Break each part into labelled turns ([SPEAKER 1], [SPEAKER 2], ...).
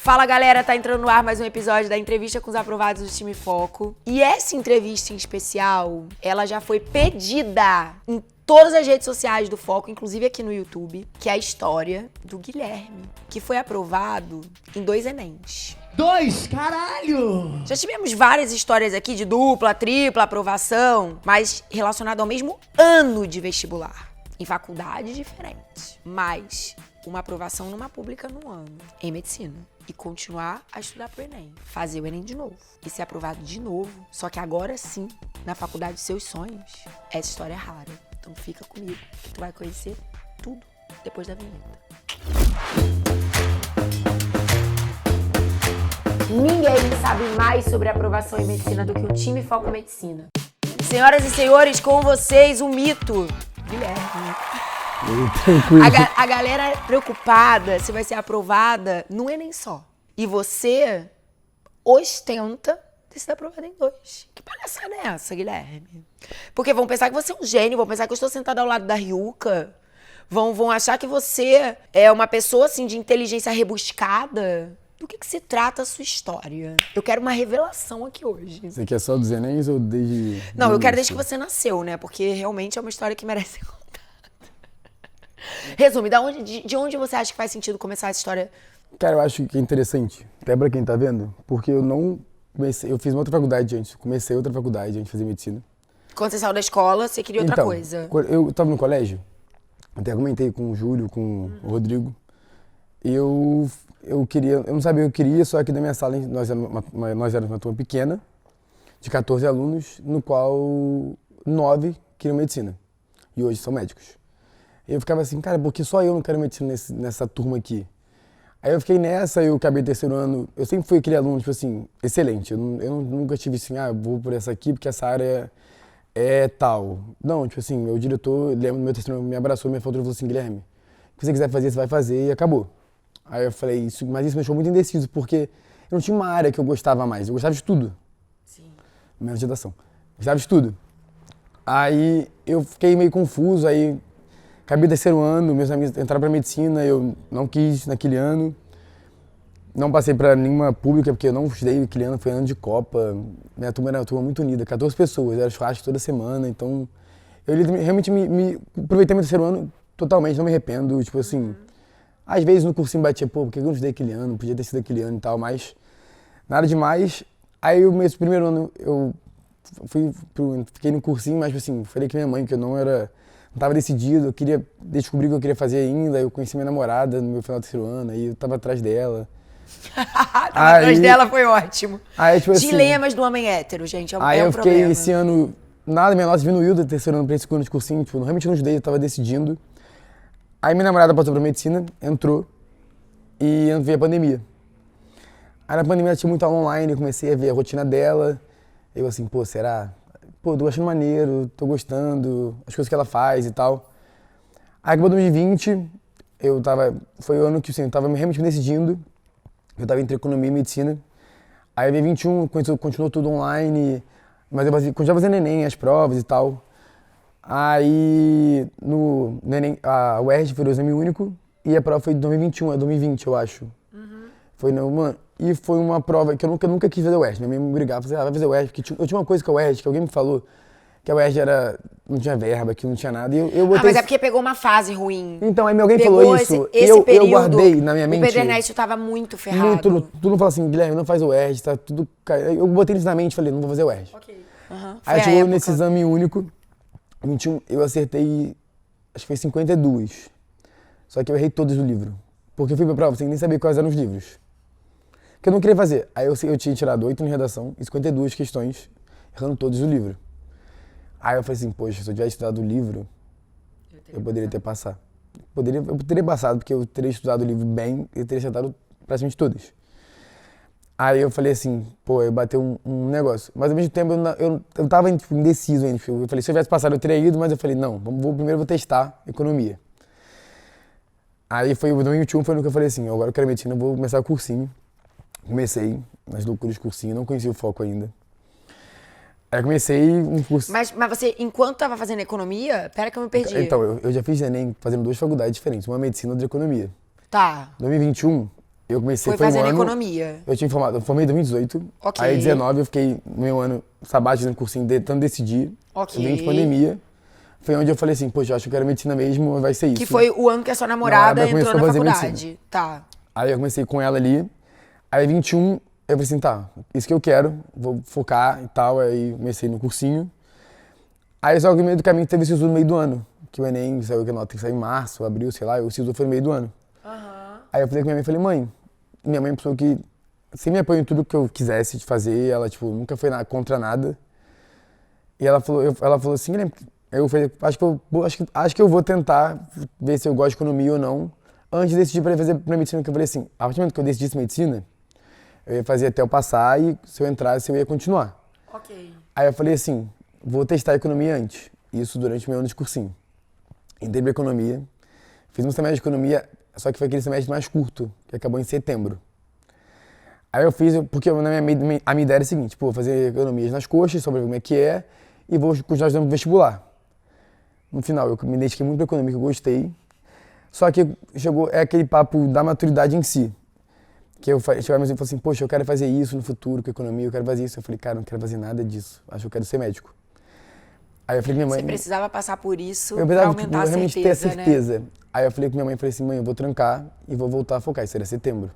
[SPEAKER 1] Fala galera, tá entrando no ar mais um episódio da entrevista com os aprovados do Time Foco. E essa entrevista em especial, ela já foi pedida em todas as redes sociais do Foco, inclusive aqui no YouTube, que é a história do Guilherme, que foi aprovado em 2 Enems.
[SPEAKER 2] 2, caralho!
[SPEAKER 1] Já tivemos várias histórias aqui de dupla, tripla aprovação, mas relacionado ao mesmo ano de vestibular, em faculdades diferentes. Mas uma aprovação numa pública no ano, em medicina. E continuar a estudar pro Enem. Fazer o Enem de novo. E ser aprovado de novo. Só que agora sim, na faculdade dos seus sonhos, essa história é rara. Então fica comigo, que tu vai conhecer tudo depois da vinheta. Ninguém sabe mais sobre a aprovação em medicina do que o Time Foco Medicina. Senhoras e senhores, com vocês, o mito Guilherme. A galera preocupada se vai ser aprovada no Enem só. E você ostenta ter sido aprovada em 2. Que palhaçada é essa, Guilherme? Porque vão pensar que você é um gênio, vão pensar que eu estou sentada ao lado da Ryuka. Vão achar que você é uma pessoa assim de inteligência rebuscada. Do que se trata a sua história? Eu quero uma revelação aqui hoje.
[SPEAKER 3] Você quer só dos Enems ou desde...
[SPEAKER 1] Não, eu quero desde que você nasceu, né? Porque realmente é uma história que merece ser contada. Resume, de onde você acha que faz sentido começar essa história?
[SPEAKER 3] Cara, eu acho que é interessante, até pra quem tá vendo, porque eu não comecei... Eu fiz uma outra faculdade antes, comecei outra faculdade antes de fazer medicina.
[SPEAKER 1] Quando você saiu da escola, você queria outra coisa.
[SPEAKER 3] Eu tava no colégio, até comentei com o Júlio, com o Rodrigo, eu não sabia o que eu queria, só que na minha sala nós éramos uma turma pequena, de 14 alunos, no qual 9 queriam medicina, e hoje são médicos. Eu ficava assim, cara, porque só eu não quero medicina nessa turma aqui? Aí eu fiquei nessa, eu acabei 3º ano, eu sempre fui aquele aluno, tipo assim, excelente, eu nunca tive assim, vou por essa aqui porque essa área é tal. Não, tipo assim, meu diretor, lembro do meu 3º ano, me abraçou, me falou assim, Guilherme, o que você quiser fazer, você vai fazer e acabou. Aí eu falei, mas isso me deixou muito indeciso, porque eu não tinha uma área que eu gostava mais, eu gostava de tudo.
[SPEAKER 1] Sim.
[SPEAKER 3] Menos de redação. Gostava de tudo. Aí eu fiquei meio confuso, aí acabei o 3º ano, meus amigos entraram pra medicina, eu não quis naquele ano. Não passei pra nenhuma pública, porque eu não estudei aquele ano, foi ano de Copa. Minha turma era uma turma muito unida, 14 pessoas, era churrasco toda semana, então eu realmente me aproveitei meu 3º ano totalmente, não me arrependo, tipo assim... Às vezes no cursinho batia, por que eu não estudei aquele ano, podia ter sido aquele ano e tal, mas nada demais. Aí o meu 1º ano eu fiquei no cursinho, mas assim, falei com minha mãe que eu não tava decidido, eu queria descobrir o que eu queria fazer ainda, eu conheci minha namorada no meu final do 3º ano, aí eu tava atrás dela.
[SPEAKER 1] Atrás dela foi ótimo.
[SPEAKER 3] Aí, tipo
[SPEAKER 1] Dilemas
[SPEAKER 3] assim,
[SPEAKER 1] do homem hétero, gente, é um
[SPEAKER 3] aí eu fiquei
[SPEAKER 1] problema.
[SPEAKER 3] esse ano, nada, minha nota diminuiu do 3º ano pra esse 2º ano de cursinho, tipo, realmente não estudei, eu tava decidindo. Aí minha namorada passou pra medicina, entrou e veio a pandemia. Aí na pandemia ela tinha muito aula online, eu comecei a ver a rotina dela. Eu assim, pô, será? Pô, tô achando maneiro, tô gostando, as coisas que ela faz e tal. Aí acabou 2020, foi o ano que assim, eu tava realmente me decidindo. Eu tava entre economia e medicina. Aí veio 21, continuou tudo online, mas eu continuava fazendo Enem, as provas e tal. Aí, no Enem, a UERJ foi o exame único e a prova foi de 2021, 2020, eu acho. Uhum. E foi uma prova que eu nunca quis fazer a UERJ. Minha mãe me obrigava, vai fazer a UERJ, porque eu tinha uma coisa com a UERJ, que alguém me falou, que a UERJ não tinha verba, que não tinha nada. E eu botei
[SPEAKER 1] mas é porque pegou uma fase ruim.
[SPEAKER 3] Então, aí alguém falou isso,
[SPEAKER 1] esse período,
[SPEAKER 3] eu guardei na minha mente.
[SPEAKER 1] O Pedro Ernesto tava muito ferrado.
[SPEAKER 3] Tudo falou assim, Guilherme, não faz a UERJ, tá tudo... Eu botei isso na mente e falei, não vou fazer a UERJ.
[SPEAKER 1] Ok. Uhum.
[SPEAKER 3] Aí chegou nesse exame único, 21, eu acertei, acho que foi 52. Só que eu errei todos do livro. Porque eu fui pra prova sem nem saber quais eram os livros. Que eu não queria fazer. Aí eu tinha tirado 8 em redação e 52 questões, errando todos do livro. Aí eu falei assim, poxa, se eu tivesse estudado o livro, eu poderia ter passado. Eu teria passado, porque eu teria estudado o livro bem e teria acertado praticamente todas. Aí eu falei assim, pô, eu bati um negócio. Mas ao mesmo tempo eu tava tipo, indeciso ainda. Eu falei, se eu tivesse passado eu teria ido, mas eu falei, não, primeiro eu vou testar economia. Aí foi o 2021, foi no que eu falei assim, agora eu quero medicina, eu vou começar o cursinho. Comecei nas loucuras de cursinho, não conhecia o foco ainda. Aí eu comecei um curso...
[SPEAKER 1] Mas você, enquanto tava fazendo economia, pera que eu me perdi.
[SPEAKER 3] Então, eu já fiz Enem fazendo 2 faculdades diferentes, uma medicina e outra economia.
[SPEAKER 1] Tá.
[SPEAKER 3] Em 2021, Eu comecei,
[SPEAKER 1] Foi fazendo
[SPEAKER 3] um ano,
[SPEAKER 1] economia.
[SPEAKER 3] Eu formei em 2018.
[SPEAKER 1] Ok.
[SPEAKER 3] Aí em 19 eu fiquei no meu ano sabático no cursinho, tentando decidir.
[SPEAKER 1] Ok.
[SPEAKER 3] Vim de pandemia. Foi onde eu falei assim, poxa, eu acho que eu quero medicina mesmo, vai ser isso.
[SPEAKER 1] Que foi o ano que a sua namorada entrou
[SPEAKER 3] começou a
[SPEAKER 1] na
[SPEAKER 3] fazer
[SPEAKER 1] faculdade.
[SPEAKER 3] medicina.
[SPEAKER 1] Tá.
[SPEAKER 3] Aí eu comecei com ela ali. Aí 21, eu falei assim, tá, isso que eu quero, vou focar e tal. Aí comecei no cursinho. Aí só que no meio do caminho teve o SISU no meio do ano. Que o Enem saiu, que a nota tem que sair em março, abril, sei lá, e o SISU foi no meio do ano. Aí eu falei com minha mãe, minha mãe é uma pessoa que sempre me apoiou em tudo que eu quisesse de fazer, ela, tipo, nunca foi contra nada. E ela falou assim, né, eu falei, acho que eu vou tentar ver se eu gosto de economia ou não, antes de decidir para fazer pra medicina, que eu falei assim, a partir do momento que eu decidisse medicina, eu ia fazer até eu passar e se eu entrasse, eu ia continuar.
[SPEAKER 1] Ok.
[SPEAKER 3] Aí eu falei assim, vou testar a economia antes, isso durante o meu ano de cursinho. Entrei pra economia, fiz um semestre de economia, só que foi aquele semestre mais curto, que acabou em setembro. Aí eu fiz, porque a minha ideia era a seguinte, vou fazer economias nas coxas, sobre como é que é, e vou continuar estudando vestibular. No final, eu me dediquei muito pra economia, que eu gostei. Só que é aquele papo da maturidade em si. Que eu falei assim, poxa, eu quero fazer isso no futuro com economia, eu quero fazer isso. Eu falei, cara, não quero fazer nada disso, acho que eu quero ser médico. Aí eu falei com minha mãe...
[SPEAKER 1] Você precisava passar por isso
[SPEAKER 3] pra
[SPEAKER 1] aumentar a
[SPEAKER 3] realmente
[SPEAKER 1] certeza,
[SPEAKER 3] ter a certeza.
[SPEAKER 1] né?
[SPEAKER 3] Aí eu falei com minha mãe, falei assim, mãe, eu vou trancar e vou voltar a focar, isso era setembro.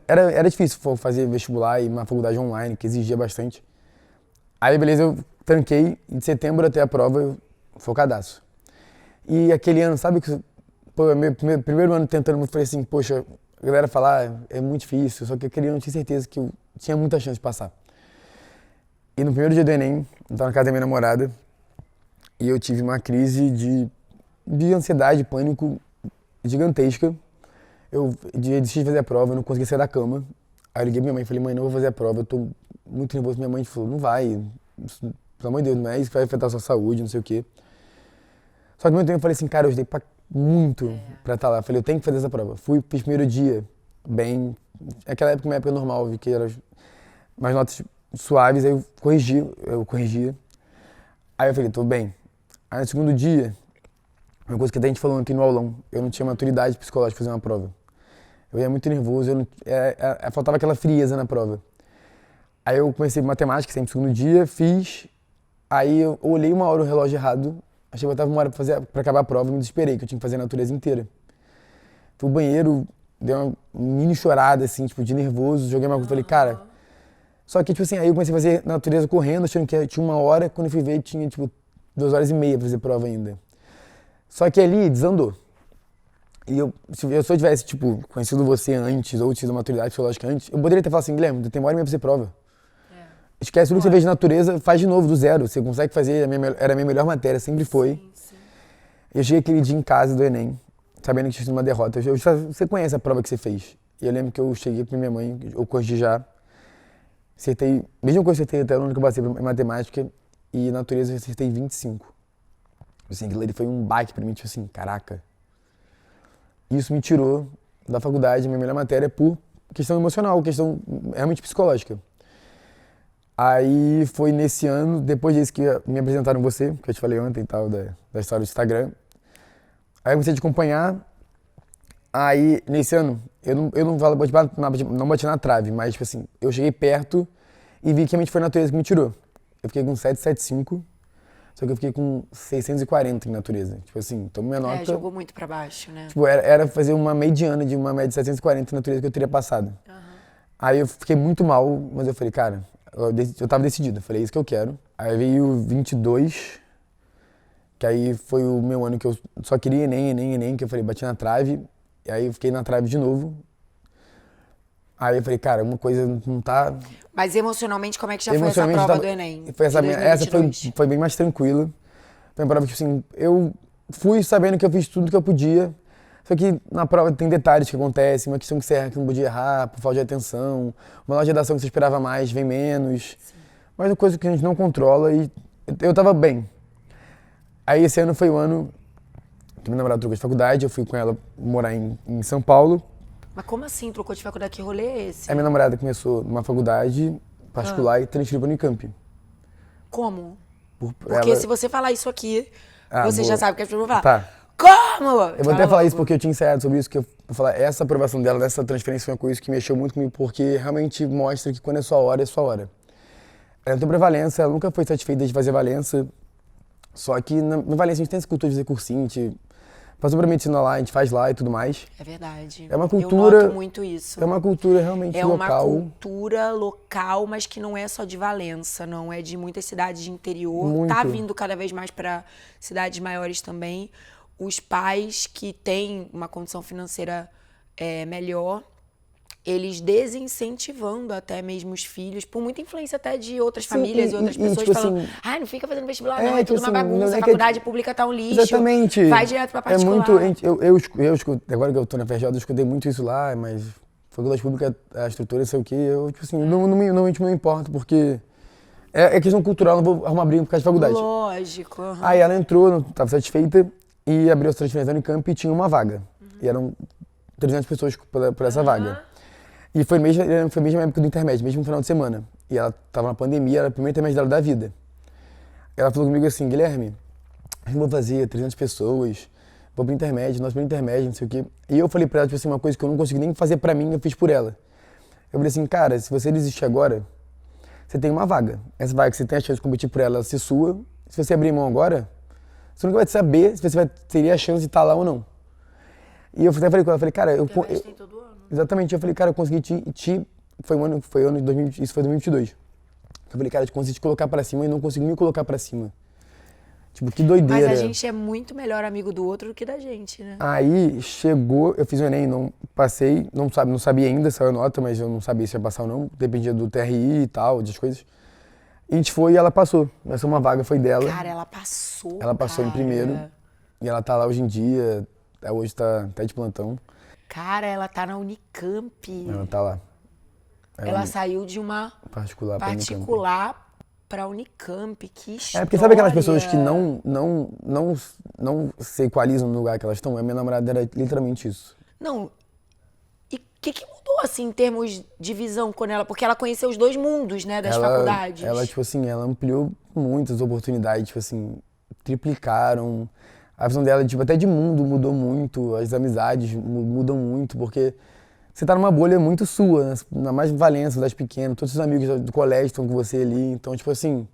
[SPEAKER 3] Era difícil fazer vestibular e uma faculdade online, que exigia bastante. Aí, beleza, eu tranquei e de setembro até a prova, eu focadaço. E aquele ano, sabe que, meu primeiro ano tentando, eu falei assim, poxa, a galera fala, é muito difícil, só que aquele ano eu tinha certeza que eu tinha muita chance de passar. E no primeiro dia do Enem, eu tava na casa da minha namorada e eu tive uma crise de ansiedade, pânico gigantesca. Eu decidi de fazer a prova, eu não conseguia sair da cama. Aí eu liguei pra minha mãe e falei, mãe, não vou fazer a prova, eu tô muito nervoso. Minha mãe falou, não vai, pelo amor de Deus, não é isso que vai afetar a sua saúde, não sei o quê. Só que ao mesmo tempo eu falei assim, cara, eu estudei muito pra estar lá. Eu falei, eu tenho que fazer essa prova. Fui, fiz primeiro dia, bem. Aquela época, uma época normal, vi que eram mais notas suaves, aí eu corrigia. Aí eu falei, tô bem. Aí no segundo dia, uma coisa que até a gente falou aqui no aulão, eu não tinha maturidade psicológica pra fazer uma prova. Eu ia muito nervoso, faltava aquela frieza na prova. Aí eu comecei matemática, sempre no segundo dia, fiz. Aí eu olhei uma hora o relógio errado, achei que eu tava uma hora pra acabar a prova e me desesperei, que eu tinha que fazer a natureza inteira. Fui ao banheiro, dei uma mini chorada, assim, tipo, de nervoso, joguei uma coisa, falei, cara... Só que, tipo assim, aí eu comecei a fazer natureza correndo, achando que tinha uma hora, quando eu fui ver, tinha, tipo, 2h30 pra fazer prova ainda. Só que ali desandou. E se eu tivesse, tipo, conhecido você antes, ou tido maturidade psicológica antes, eu poderia ter falado assim, Guilherme, tem 1h30 pra fazer prova. Esquece tudo que você fez de natureza, faz de novo, do zero. Você consegue fazer, era a minha melhor matéria, sempre foi.
[SPEAKER 1] Sim.
[SPEAKER 3] Eu cheguei aquele dia em casa do Enem, sabendo que tinha sido uma derrota. Você conhece a prova que você fez. E eu lembro que eu cheguei pra minha mãe, eu corrigi já. Acertei, mesmo que eu acertei até o ano que eu passei em matemática, e natureza eu acertei 25. Assim, aquilo ali foi um baque pra mim, tipo assim, caraca. Isso me tirou da faculdade, minha melhor matéria, por questão emocional, questão realmente psicológica. Aí foi nesse ano, depois disso que me apresentaram você, que eu te falei ontem e tal, da história do Instagram. Aí eu comecei a te acompanhar. Aí, nesse ano, eu não bati na trave, mas, tipo assim, eu cheguei perto e vi que realmente foi a natureza que me tirou. Eu fiquei com 775, só que eu fiquei com 640 em natureza. Tipo assim, então minha nota...
[SPEAKER 1] jogou muito pra baixo, né?
[SPEAKER 3] Tipo, era fazer uma mediana de uma média de 740 em natureza que eu teria passado. Aí eu fiquei muito mal, mas eu falei, cara, eu tava decidido, eu falei, é isso que eu quero. Aí veio 22, que aí foi o meu ano que eu só queria Enem, que eu falei, bati na trave. E aí eu fiquei na trave de novo. Aí eu falei, cara, uma coisa não tá...
[SPEAKER 1] Mas emocionalmente, como é que já foi essa prova do Enem?
[SPEAKER 3] Essa foi bem mais tranquila. Foi uma prova que, assim, eu fui sabendo que eu fiz tudo que eu podia. Só que na prova tem detalhes que acontecem, uma questão que você erra que não podia errar, por falta de atenção. Uma nova redação que você esperava mais, vem menos. Sim. Mas é uma coisa que a gente não controla e eu tava bem. Aí esse ano foi o ano... que minha namorada trocou de faculdade, eu fui com ela morar em São Paulo.
[SPEAKER 1] Mas como assim trocou de faculdade? Que rolê é esse?
[SPEAKER 3] A minha namorada começou numa faculdade particular e transferiu para o Unicamp.
[SPEAKER 1] Como? Porque se você falar isso aqui, você já sabe que as pessoas vão falar.
[SPEAKER 3] Tá.
[SPEAKER 1] Como? amor.
[SPEAKER 3] Eu vou até falar isso porque eu tinha ensaiado sobre isso, que eu vou falar, essa aprovação dela, dessa transferência foi uma coisa que mexeu muito comigo, porque realmente mostra que quando é sua hora, é sua hora. Ela entrou pra Valença, ela nunca foi satisfeita de fazer Valença, só que na Valença a gente tem essa cultura de fazer cursinho, a gente passou pra medicina lá, a gente faz lá e tudo mais.
[SPEAKER 1] É verdade.
[SPEAKER 3] É uma cultura...
[SPEAKER 1] Eu noto muito isso.
[SPEAKER 3] É uma cultura realmente local.
[SPEAKER 1] É uma cultura local, mas que não é só de Valença, não. É de muitas cidades de interior.
[SPEAKER 3] Muito.
[SPEAKER 1] Tá vindo cada vez mais para cidades maiores também. Os pais que têm uma condição financeira melhor, eles desincentivando até mesmo os filhos, por muita influência até de outras famílias e outras pessoas
[SPEAKER 3] tipo
[SPEAKER 1] falando,
[SPEAKER 3] assim,
[SPEAKER 1] não fica fazendo vestibular, não, é tudo
[SPEAKER 3] tipo
[SPEAKER 1] uma
[SPEAKER 3] assim,
[SPEAKER 1] bagunça,
[SPEAKER 3] não é
[SPEAKER 1] a
[SPEAKER 3] que
[SPEAKER 1] faculdade pública tá um lixo.
[SPEAKER 3] Exatamente.
[SPEAKER 1] Vai direto pra particular.
[SPEAKER 3] É muito, eu escuto, agora que eu tô na FRJ, eu escutei muito isso lá, mas faculdade pública, a estrutura, sei o quê, eu, tipo assim, não me importo, porque é questão cultural, não vou arrumar briga por causa de faculdade.
[SPEAKER 1] Lógico. Uhum.
[SPEAKER 3] Aí ela entrou, não estava satisfeita, e abriu as transferências da Unicamp e tinha uma vaga. E eram 300 pessoas por essa vaga. E foi a mesma época do intermédio, mesmo final de semana. E ela estava na pandemia, era o primeiro intermédio dela da vida. Ela falou comigo assim, Guilherme, eu vou fazer 300 pessoas, vou pro intermédio, nosso primeiro intermédio, não sei o quê. E eu falei pra ela, tipo assim, uma coisa que eu não consegui nem fazer pra mim, eu fiz por ela. Eu falei assim, cara, se você desistir agora, você tem uma vaga. Essa vaga que você tem a chance de competir por ela, se sua. Se você abrir mão agora, você nunca vai saber se você teria a chance de estar lá ou não. E eu até falei com ela, falei, cara,
[SPEAKER 1] tem todo ano.
[SPEAKER 3] Exatamente, eu falei, cara, eu consegui foi ano de 2000, isso foi 2022. Eu falei, cara, eu consegui te colocar pra cima e não consegui me colocar pra cima. Tipo, que doideira.
[SPEAKER 1] Mas a gente é muito melhor amigo do outro do que da gente, né?
[SPEAKER 3] Aí chegou, eu fiz o Enem, não passei, não sabia ainda, saiu a nota, mas eu não sabia se ia passar ou não, dependia do TRI e tal, das coisas. E a gente foi e ela passou. Essa uma vaga foi dela.
[SPEAKER 1] Cara, ela passou.
[SPEAKER 3] Ela passou em primeiro. E ela tá lá hoje em dia, hoje tá até de plantão.
[SPEAKER 1] Cara, ela tá na Unicamp.
[SPEAKER 3] Ela tá lá.
[SPEAKER 1] Ela saiu de uma
[SPEAKER 3] particular
[SPEAKER 1] pra Unicamp. Que história.
[SPEAKER 3] Porque sabe aquelas pessoas que não se equalizam no lugar que elas estão? A minha namorada era literalmente isso.
[SPEAKER 1] Não. E o que mudou, assim, em termos de visão quando ela... Porque ela conheceu os dois mundos, né, das faculdades.
[SPEAKER 3] Ela, tipo assim, ela ampliou muitas oportunidades, tipo assim, triplicaram. A visão dela, tipo, até de mundo mudou muito, as amizades mudam muito, porque você tá numa bolha muito sua, né? Na mais Valença, das pequenas, todos os amigos do colégio estão com você ali, então, tipo assim...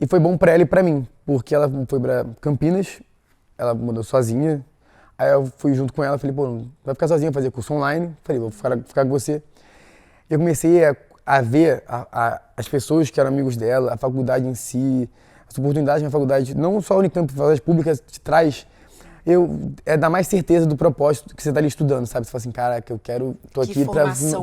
[SPEAKER 3] E foi bom pra ela e pra mim, porque ela foi pra Campinas, ela mudou sozinha, aí eu fui junto com ela, falei, pô, vai ficar sozinha, fazer curso online, falei, vou ficar com você. Eu comecei a ver as pessoas que eram amigos dela, a faculdade em si, as oportunidades na faculdade, não só a Unicamp, a faculdade pública te traz, dá mais certeza do propósito que você tá ali estudando, sabe? Você fala assim, caraca, tô aqui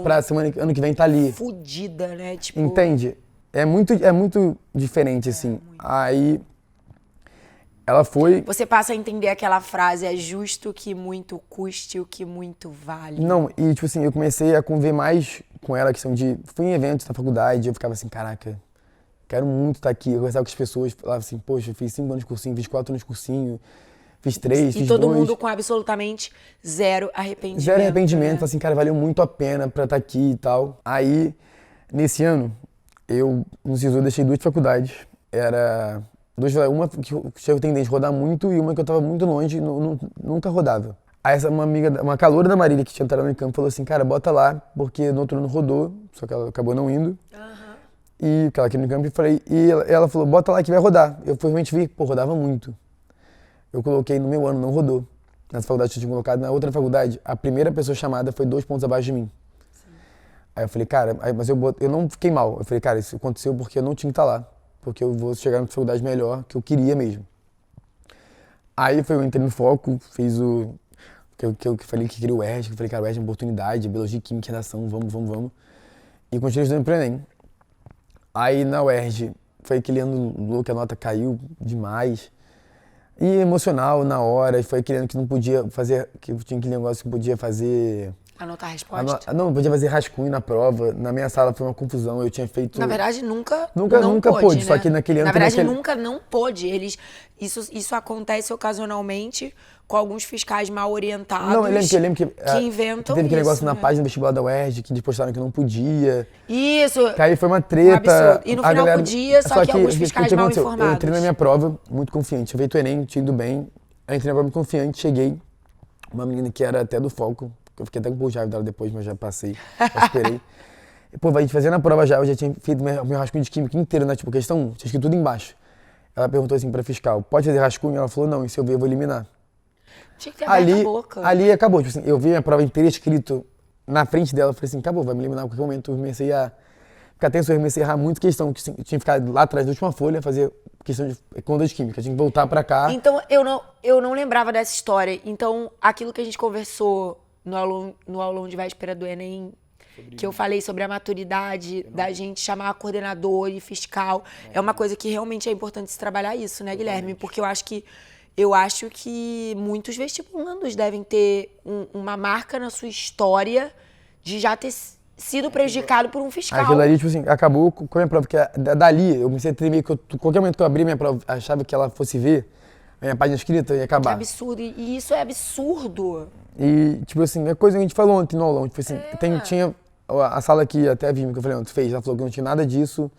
[SPEAKER 3] pra semana, ano que vem tá ali.
[SPEAKER 1] Fudida, né? Tipo...
[SPEAKER 3] Entende? É muito diferente, assim. Aí, ela foi...
[SPEAKER 1] Você passa a entender aquela frase, é justo que muito custe o que muito vale.
[SPEAKER 3] Não, e tipo assim, eu comecei a conviver mais com ela, a questão de... Fui em eventos na faculdade, eu ficava assim, caraca... Quero muito estar aqui, eu conversava com as pessoas, falava assim, poxa, eu fiz 5 anos de cursinho, fiz 4 anos de cursinho, fiz 3, fiz 2.
[SPEAKER 1] E todo mundo com absolutamente zero arrependimento.
[SPEAKER 3] Zero arrependimento,
[SPEAKER 1] né?
[SPEAKER 3] Falei assim, cara, valeu muito a pena pra estar aqui e tal. Aí, nesse ano, no SISU, eu deixei 2 faculdades. Uma que eu tinha tendência a rodar muito e uma que eu tava muito longe, nunca rodava. Aí uma caloura da Marília que tinha entrado no campo falou assim, cara, bota lá, porque no outro ano rodou, só que ela acabou não indo. E aquela aqui no campo, e ela falou, bota lá que vai rodar. Eu realmente vi, rodava muito. Eu coloquei no meu ano, não rodou. Nessa faculdade que eu tinha colocado, na outra faculdade, a primeira pessoa chamada foi 2 pontos abaixo de mim. Sim. Aí eu falei, cara, mas eu não fiquei mal. Eu falei, cara, isso aconteceu porque eu não tinha que estar lá. Porque eu vou chegar numa faculdade melhor, que eu queria mesmo. Aí eu entrei no foco, fiz que eu falei que queria o ERJ, que eu falei, cara, o ERJ é uma oportunidade, biologia, química, redação, vamos. E continuei estudando pro Enem. Aí na UERJ foi aquele ano louco, a nota caiu demais. E emocional na hora, foi aquele ano que não podia fazer, que tinha aquele negócio que podia fazer...
[SPEAKER 1] Anotar a resposta?
[SPEAKER 3] Não podia fazer rascunho na prova. Na minha sala foi uma confusão, eu tinha feito...
[SPEAKER 1] Na verdade, nunca
[SPEAKER 3] pôde,
[SPEAKER 1] né?
[SPEAKER 3] Só que naquele ano...
[SPEAKER 1] Na verdade, nunca não pôde. Isso acontece ocasionalmente com alguns fiscais mal orientados.
[SPEAKER 3] Não, eu lembro que
[SPEAKER 1] inventam
[SPEAKER 3] teve aquele
[SPEAKER 1] isso,
[SPEAKER 3] negócio
[SPEAKER 1] né?
[SPEAKER 3] na página do vestibular da UERJ, que eles postaram que não podia.
[SPEAKER 1] Isso!
[SPEAKER 3] Que aí foi uma treta.
[SPEAKER 1] E no final podia, só que alguns fiscais mal informados.
[SPEAKER 3] Eu entrei na minha prova, muito confiante. Eu feito o Enem, tinha ido bem. Aí entrei na prova muito confiante, cheguei. Uma menina que era até do Foco, que eu fiquei até com um pouco de raiva dela depois, mas já passei, já esperei. E, pô, a gente fazendo a prova já, eu já tinha feito meu rascunho de química inteiro, né? Tipo, questão 1, tinha escrito tudo embaixo. Ela perguntou assim pra fiscal, pode fazer rascunho? Ela falou, não, e se eu ver, eu vou eliminar.
[SPEAKER 1] Tinha que ter aberto
[SPEAKER 3] Ali,
[SPEAKER 1] a boca.
[SPEAKER 3] ali acabou, tipo assim, eu vi minha prova inteira escrito na frente dela, eu falei assim, acabou, vai me eliminar a qualquer momento. Eu comecei a ficar tenso, eu comecei a errar muito questão, que tinha que ficar lá atrás da última folha, fazer questão de conta de química, tinha que voltar pra cá.
[SPEAKER 1] Então, eu não lembrava dessa história. Então, aquilo que a gente conversou no aulão de véspera do Enem, que eu falei sobre a maturidade da gente chamar coordenador e fiscal, é uma coisa que realmente é importante se trabalhar isso, né, Guilherme? Porque eu acho que muitos vestibulandos devem ter uma marca na sua história de já ter sido prejudicado por um fiscal.
[SPEAKER 3] Aquilo ali, tipo assim, acabou com a minha prova, porque dali eu comecei a tremer, que qualquer momento que eu abri minha prova, achava que ela fosse ver a minha página escrita, ia acabar.
[SPEAKER 1] Que absurdo, e isso é absurdo.
[SPEAKER 3] E, tipo assim, é coisa que a gente falou ontem no aulão, tipo assim, tinha a sala que até a Vime, que eu falei, tu fez, ela falou que não tinha nada disso,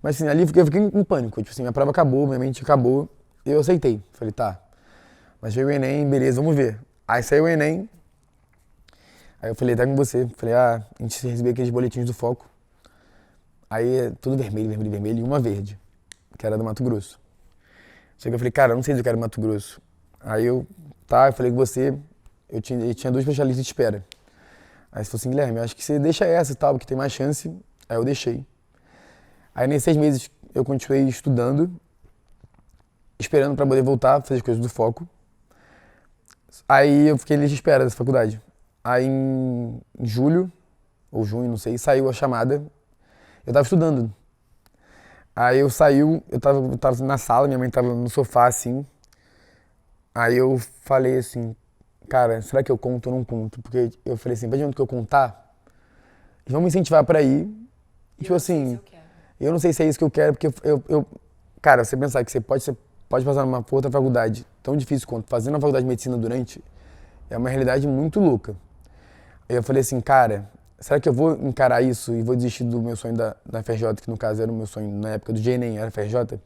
[SPEAKER 3] mas assim, ali eu fiquei em pânico, tipo assim, minha prova acabou, minha mente acabou, eu aceitei, falei, tá, mas veio o Enem, beleza, vamos ver. Aí saiu o Enem, aí eu falei, tá com você, falei, a gente recebeu aqueles boletins do Foco, aí tudo vermelho, vermelho, vermelho, e uma verde, que era do Mato Grosso. Só que eu falei, cara, eu não sei se eu quero Mato Grosso. Aí eu falei com você, eu tinha 2 especialistas de espera. Aí você falou assim, Guilherme, eu acho que você deixa essa e tal, porque tem mais chance. Aí eu deixei. Aí nesses 6 meses eu continuei estudando, esperando pra poder voltar, fazer as coisas do Foco. Aí eu fiquei em lista de espera dessa faculdade. Aí em julho, ou junho, não sei, saiu a chamada. Eu tava estudando. Aí eu tava na sala, minha mãe tava no sofá, assim. Aí eu falei assim, cara, será que eu conto ou não conto? Porque eu falei assim, imagina que eu contar, eles vão me incentivar pra ir. E, tipo assim, eu não sei se é isso que eu quero, porque cara, você pensar que você pode passar numa outra faculdade tão difícil quanto fazendo uma faculdade de medicina durante, é uma realidade muito louca. Aí eu falei assim, cara, será que eu vou encarar isso e vou desistir do meu sonho da FRJ, que no caso era o meu sonho na época do GNEM, era FRJ?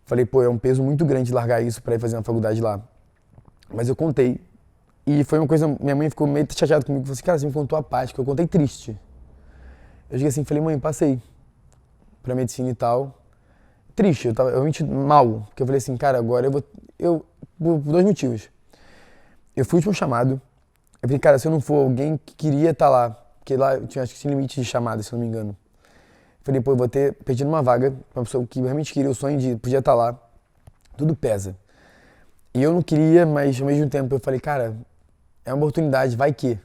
[SPEAKER 3] Falei, pô, é um peso muito grande largar isso pra ir fazer uma faculdade lá. Mas eu contei. E foi uma coisa, minha mãe ficou meio chateada comigo, falou assim, cara, você me contou apático, eu contei triste. Eu cheguei assim, falei, mãe, passei pra medicina e tal. Triste, eu tava realmente mal, porque eu falei assim, cara, agora por 2 motivos. Eu fui o último chamado, eu falei, cara, se eu não for alguém que queria estar lá, porque lá eu acho que tinha limite de chamada, se eu não me engano. Falei, pô, eu vou ter perdido uma vaga pra uma pessoa que realmente queria, o sonho de podia estar lá. Tudo pesa. E eu não queria, mas ao mesmo tempo eu falei, cara, é uma oportunidade, vai que.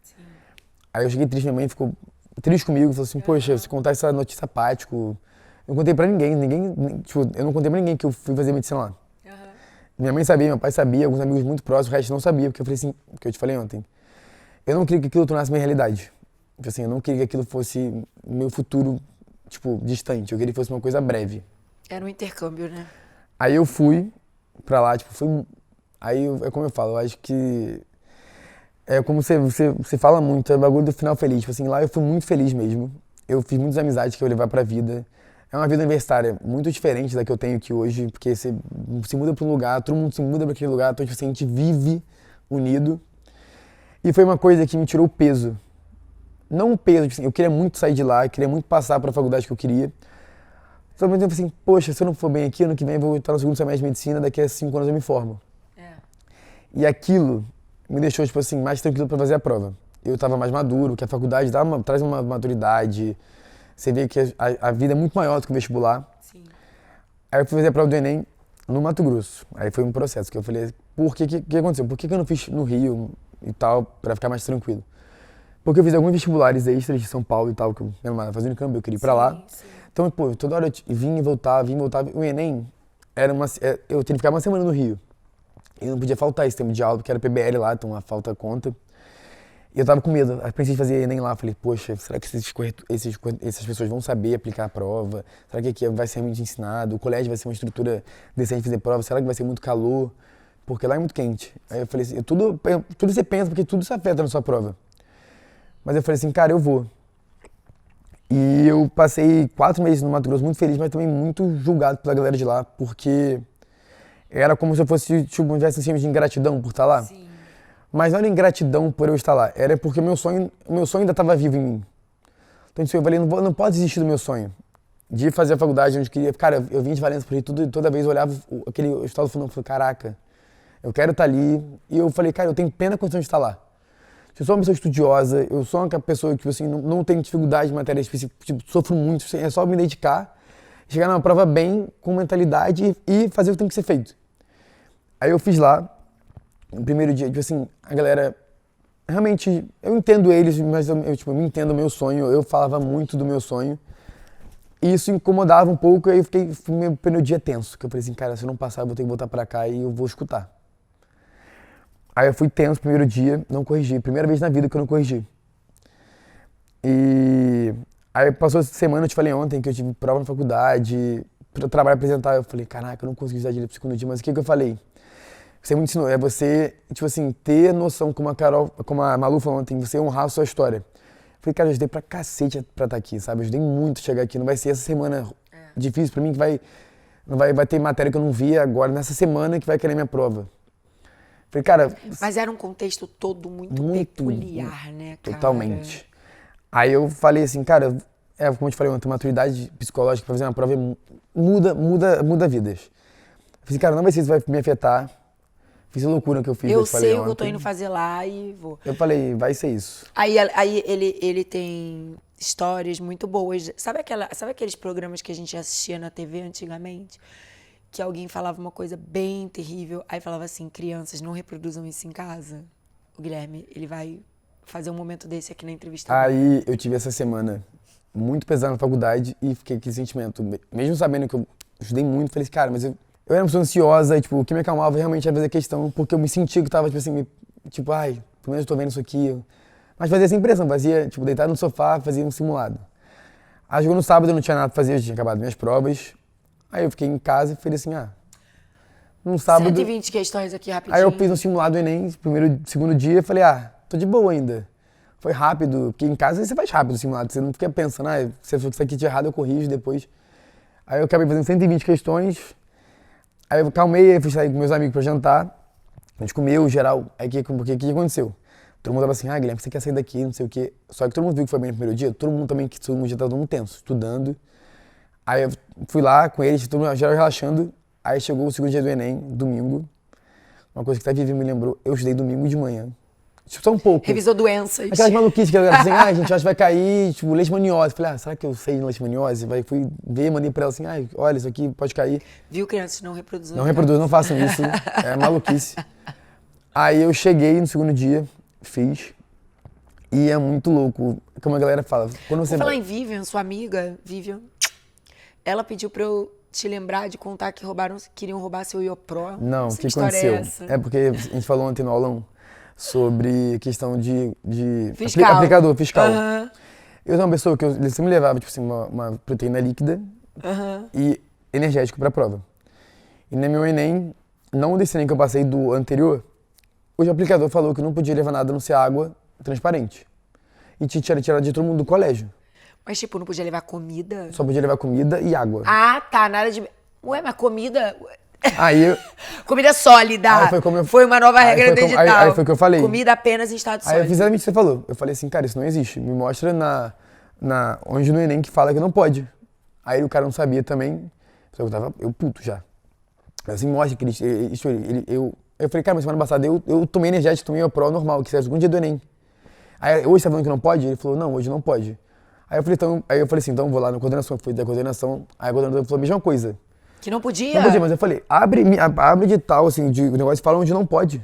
[SPEAKER 3] Sim. Aí eu cheguei triste, minha mãe ficou triste comigo, falou assim, poxa, você contar essa notícia apático. Eu não contei pra ninguém, tipo, eu não contei pra ninguém que eu fui fazer medicina lá. Uhum. Minha mãe sabia, meu pai sabia, alguns amigos muito próximos, o resto não sabia, porque eu falei assim, que eu te falei ontem. Eu não queria que aquilo tornasse minha realidade. Tipo assim, eu não queria que aquilo fosse meu futuro, tipo, distante. Eu queria que fosse uma coisa breve.
[SPEAKER 1] Era um intercâmbio, né?
[SPEAKER 3] Aí eu fui pra lá, tipo, aí é como eu falo, eu acho que é como você fala muito, é o bagulho do final feliz. Tipo assim, lá eu fui muito feliz mesmo. Eu fiz muitas amizades que eu ia levar pra vida. É uma vida universitária muito diferente da que eu tenho aqui hoje, porque você se muda pra um lugar, todo mundo se muda pra aquele lugar, então tipo assim, a gente vive unido. E foi uma coisa que me tirou o peso. Não o peso, tipo assim, eu queria muito sair de lá, eu queria muito passar pra faculdade que eu queria. Só ao mesmo tempo assim, poxa, se eu não for bem aqui, ano que vem eu vou estar no segundo semestre de medicina, daqui a 5 anos eu me formo. É. E aquilo me deixou, tipo assim, mais tranquilo pra fazer a prova. Eu tava mais maduro, que a faculdade traz uma maturidade, você vê que a vida é muito maior do que o vestibular. Sim. Aí eu fui fazer a prova do Enem no Mato Grosso. Aí foi um processo que eu falei, que aconteceu? Por que eu não fiz no Rio e tal, pra ficar mais tranquilo? Porque eu fiz alguns vestibulares extras de São Paulo e tal, que eu não fazia no câmbio, eu queria ir pra lá. Sim. Então, pô, toda hora eu vinha e voltava. O Enem, eu tinha que ficar uma semana no Rio. E não podia faltar esse tempo de aula, porque era PBL lá, então a falta conta. E eu tava com medo. Eu pensei em fazer Enem lá. Falei, poxa, será que essas pessoas vão saber aplicar a prova? Será que aqui vai ser realmente ensinado? O colégio vai ser uma estrutura decente de fazer prova? Será que vai ser muito calor? Porque lá é muito quente. Aí eu falei assim, tudo você pensa, porque tudo se afeta na sua prova. Mas eu falei assim, cara, eu vou. E eu passei 4 meses no Mato Grosso muito feliz, mas também muito julgado pela galera de lá, porque Era como se eu fosse, tipo, tivesse um de ingratidão por estar lá.
[SPEAKER 1] Sim.
[SPEAKER 3] Mas não era ingratidão por eu estar lá, era porque o meu sonho ainda estava vivo em mim. Então tipo, eu falei, não pode desistir do meu sonho. De fazer a faculdade onde eu queria. Cara, eu vim de Valença por aí, toda vez eu olhava aquele hospital do Fundão e falei, caraca, eu quero estar ali. E eu falei, cara, eu tenho plena condição de estar lá. Eu sou uma pessoa estudiosa, eu sou uma pessoa que, tipo assim, não tenho dificuldade em matéria específica, tipo, sofro muito, é só me dedicar, chegar numa prova bem, com mentalidade e fazer o que tem que ser feito. Aí eu fiz lá, no primeiro dia, tipo assim, a galera, realmente, eu entendo eles, mas eu me entendo o meu sonho, eu falava muito do meu sonho. E isso incomodava um pouco, aí eu fui meu primeiro dia tenso, que eu falei assim, cara, se eu não passar, eu vou ter que voltar pra cá e eu vou escutar. Aí eu fui tenso primeiro dia, não corrigi. Primeira vez na vida que eu não corrigi. E aí passou essa semana, eu te falei ontem, que eu tive prova na faculdade, para trabalho apresentar. Eu falei, caraca, eu não consegui usar direito pro segundo dia, mas o que eu falei? Você me ensinou, é você, tipo assim, ter noção, como a Malu falou ontem, você honrar a sua história. Eu falei, cara, eu ajudei pra cacete pra estar aqui, sabe? Eu ajudei muito a chegar aqui. Não vai ser essa semana difícil pra mim, que vai ter matéria que eu não vi agora, nessa semana que vai querer minha prova. Falei, cara...
[SPEAKER 1] Mas era um contexto todo muito peculiar, né, cara?
[SPEAKER 3] Totalmente. Aí eu falei assim, cara, como eu te falei ontem, maturidade psicológica pra fazer uma prova muda vidas. Eu falei, cara, não vai ser isso que vai me afetar. Fiz a loucura que eu fiz.
[SPEAKER 1] Eu sei o que eu tô indo fazer lá e vou.
[SPEAKER 3] Eu falei, vai ser isso.
[SPEAKER 1] Aí ele tem histórias muito boas. Sabe aqueles programas que a gente assistia na TV antigamente? Que alguém falava uma coisa bem terrível, aí falava assim, crianças, não reproduzam isso em casa. O Guilherme, ele vai fazer um momento desse aqui na entrevista.
[SPEAKER 3] Aí eu tive essa semana muito pesada na faculdade e fiquei com aquele sentimento. Mesmo sabendo que eu estudei muito, falei assim, cara, mas eu era uma pessoa ansiosa e, tipo, o que me acalmava realmente era fazer questão, porque eu me sentia que tava, tipo assim, tipo, ai, pelo menos eu tô vendo isso aqui. Mas fazia essa impressão, fazia, tipo, deitado no sofá, fazia um simulado. Aí chegou no sábado, eu não tinha nada pra fazer, eu tinha acabado minhas provas. Aí eu fiquei em casa e falei assim, no sábado...
[SPEAKER 1] 120 questões aqui rapidinho.
[SPEAKER 3] Aí eu fiz um simulado do Enem, segundo dia, falei, tô de boa ainda. Foi rápido, porque em casa você faz rápido o simulado, você não fica pensando, se isso aqui de errado eu corrijo depois. Aí eu acabei fazendo 120 questões, aí eu calmei, fui sair com meus amigos pra jantar, a gente comeu, geral, aí o que aconteceu? Todo mundo tava assim, Guilherme, você quer sair daqui, não sei o quê. Só que todo mundo viu que foi bem no primeiro dia, todo mundo também, que todo dia tava todo mundo tenso, estudando. Aí eu fui lá com eles, todo mundo geral relaxando. Aí chegou o segundo dia do Enem, domingo. Uma coisa que até Vivi me lembrou, eu estudei domingo de manhã. Tipo, só um pouco.
[SPEAKER 1] Revisou doenças.
[SPEAKER 3] Aquelas maluquices que a galera assim, gente, acho que vai cair, tipo, leishmaniose. Falei, será que eu sei de leishmaniose? Fui ver, mandei pra ela assim, olha, isso aqui pode cair.
[SPEAKER 1] Viu, crianças, não reproduzam.
[SPEAKER 3] Não reproduzam, não façam isso, é maluquice. Aí eu cheguei no segundo dia, fiz, e é muito louco, como a galera fala. Quando você
[SPEAKER 1] Vou falar em Vivian, sua amiga, Vivian, ela pediu pra eu te lembrar de contar que queriam roubar seu IOPRO.
[SPEAKER 3] Não, o que aconteceu? É porque a gente falou ontem no aulão sobre questão de aplicador fiscal.
[SPEAKER 1] Uhum.
[SPEAKER 3] Eu sou uma pessoa que eu sempre levava, tipo assim, uma proteína líquida e energético pra prova. E no meu Enem, não desse Enem que eu passei do anterior, hoje o aplicador falou que eu não podia levar nada a não ser água transparente. E tinha tirado de todo mundo do colégio.
[SPEAKER 1] Mas, tipo, não podia levar comida?
[SPEAKER 3] Só podia levar comida e água.
[SPEAKER 1] Ah, tá, nada de... Ué, mas comida...
[SPEAKER 3] Aí
[SPEAKER 1] comida sólida. Foi uma nova regra digital.
[SPEAKER 3] Aí foi o que eu falei.
[SPEAKER 1] Comida apenas em estado sólido.
[SPEAKER 3] Aí eu fiz exatamente o que você falou. Eu falei assim, cara, isso não existe. Me mostra onde no Enem que fala que não pode. Aí o cara não sabia também. Eu puto já. Assim, mostra que eu falei, cara, mas semana passada eu tomei energético, tomei o Pro normal, que serve o segundo dia do Enem. Aí hoje você tá falando que não pode? Ele falou, não, hoje não pode. Aí eu falei assim, então vou lá na coordenação, fui da coordenação. Aí a coordenadora falou a mesma coisa.
[SPEAKER 1] Que não podia?
[SPEAKER 3] Não podia, mas eu falei, abre edital, assim, de negócio e fala onde não pode. Eu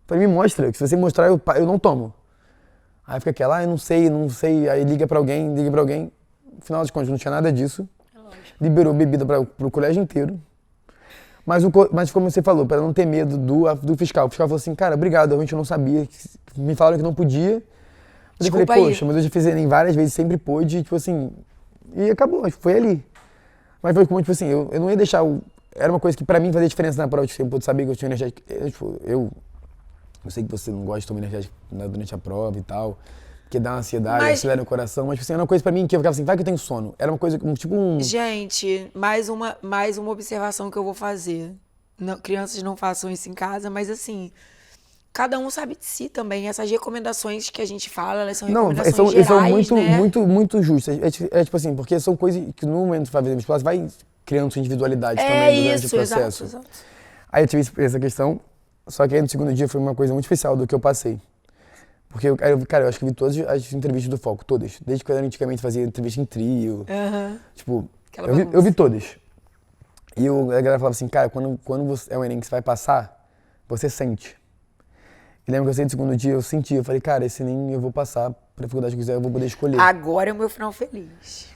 [SPEAKER 3] falei, me mostra, que se você mostrar, eu não tomo. Aí fica aquela, eu não sei, aí liga pra alguém. No final das contas, não tinha nada disso. Liberou bebida pro colégio inteiro. Mas como você falou, pra não ter medo do fiscal. O fiscal falou assim, cara, obrigado, a gente não sabia, me falaram que não podia. Mas eu falei, poxa, mas eu já fiz Enem várias vezes, sempre pôde, tipo assim, e acabou, foi ali. Mas foi como, tipo assim, eu não ia deixar era uma coisa que pra mim fazia diferença na prova, tipo, eu sabia que eu tinha energético. Eu sei que você não gosta de tomar energético durante a prova e tal, que dá uma ansiedade, acelera o coração, mas tipo assim, era uma coisa pra mim que eu ficava assim, vai que eu tenho sono. Era uma coisa, tipo um...
[SPEAKER 1] Gente, mais uma observação que eu vou fazer. não, crianças não façam isso em casa, mas assim, cada um sabe de si também. Essas recomendações que a gente fala, elas são
[SPEAKER 3] Não,
[SPEAKER 1] recomendações
[SPEAKER 3] eles são
[SPEAKER 1] gerais,
[SPEAKER 3] muito,
[SPEAKER 1] né?
[SPEAKER 3] muito justas. É tipo assim, porque são coisas que no momento que vai fazer musculação, você vai criando sua individualidade também durante o processo.
[SPEAKER 1] Exato.
[SPEAKER 3] Aí eu tive essa questão, só que aí no segundo dia foi uma coisa muito especial do que eu passei. Porque, cara, eu acho que vi todas as entrevistas do Foco, todas. Desde que eu antigamente fazia entrevista em trio. Tipo, eu vi todas. E a galera falava assim, cara, quando você, é um Enem que você vai passar, você sente. E lembro que eu saí do segundo dia, eu senti, eu falei, cara, esse Enem eu vou passar, pra faculdade que eu quiser, eu vou poder escolher.
[SPEAKER 1] Agora é o meu final feliz.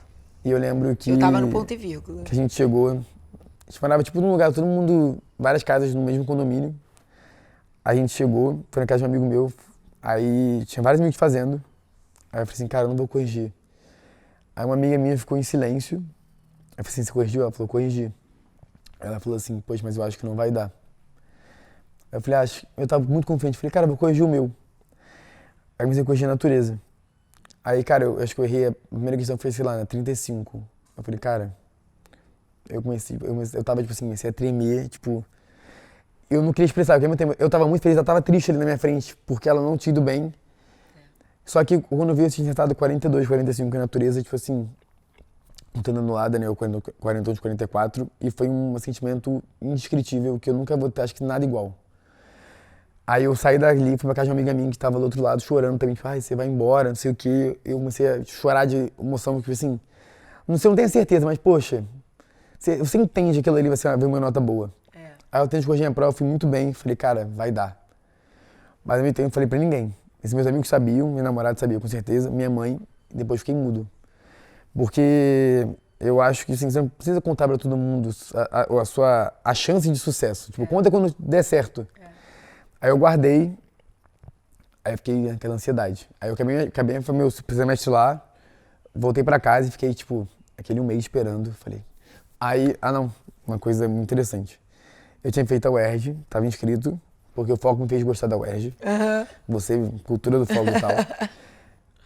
[SPEAKER 3] E eu lembro que...
[SPEAKER 1] Eu tava no ponto e vírgula.
[SPEAKER 3] Que a gente chegou, a gente morava tipo num lugar, todo mundo, várias casas no mesmo condomínio. A gente chegou, foi na casa de um amigo meu, aí tinha vários amigos fazendo. Aí eu falei assim, cara, eu não vou corrigir. Aí uma amiga minha ficou em silêncio. Aí eu falei assim, você corrigiu? Ela falou, corrigi. Ela falou assim, poxa, mas eu acho que não vai dar. Aí eu falei, eu tava muito confiante. Falei, cara, eu vou corrigir o meu. Aí eu comecei a corrigir a natureza. Aí, cara, eu acho que eu errei, a primeira questão foi, sei lá, na 35. Eu falei, cara, eu tava, tipo assim, comecei a tremer, tipo... Eu não queria expressar, porque ao mesmo tempo eu tava muito feliz, ela tava triste ali na minha frente, porque ela não tinha ido bem. Só que quando eu vi, eu tinha tentado 42, 45 em natureza, tipo assim, lutando anulada, né, o 41 de 44, e foi um sentimento indescritível, que eu nunca vou ter, acho que nada igual. Aí eu saí dali, fui pra casa de uma amiga minha que tava do outro lado, chorando também, tipo, ai, você vai embora, não sei o quê. Eu comecei a chorar de emoção, tipo assim, você não tem certeza, mas poxa, você entende aquilo ali, você vai ver uma nota boa. Aí eu tentei corrigir a prova, fui muito bem, falei, cara, vai dar. Mas ao mesmo tempo, falei pra ninguém. Esses meus amigos sabiam, minha namorada sabia com certeza, minha mãe, e depois fiquei mudo. Porque eu acho que assim, você não precisa contar pra todo mundo a chance de sucesso. Tipo, conta quando der certo. Aí eu guardei, aí eu fiquei naquela ansiedade. Aí eu acabei meu semestre lá, voltei pra casa e fiquei, tipo, aquele um mês esperando. Falei, aí, não, uma coisa muito interessante. Eu tinha feito a UERJ, estava inscrito, porque o Foco me fez gostar da UERJ. Você, cultura do Foco e tal.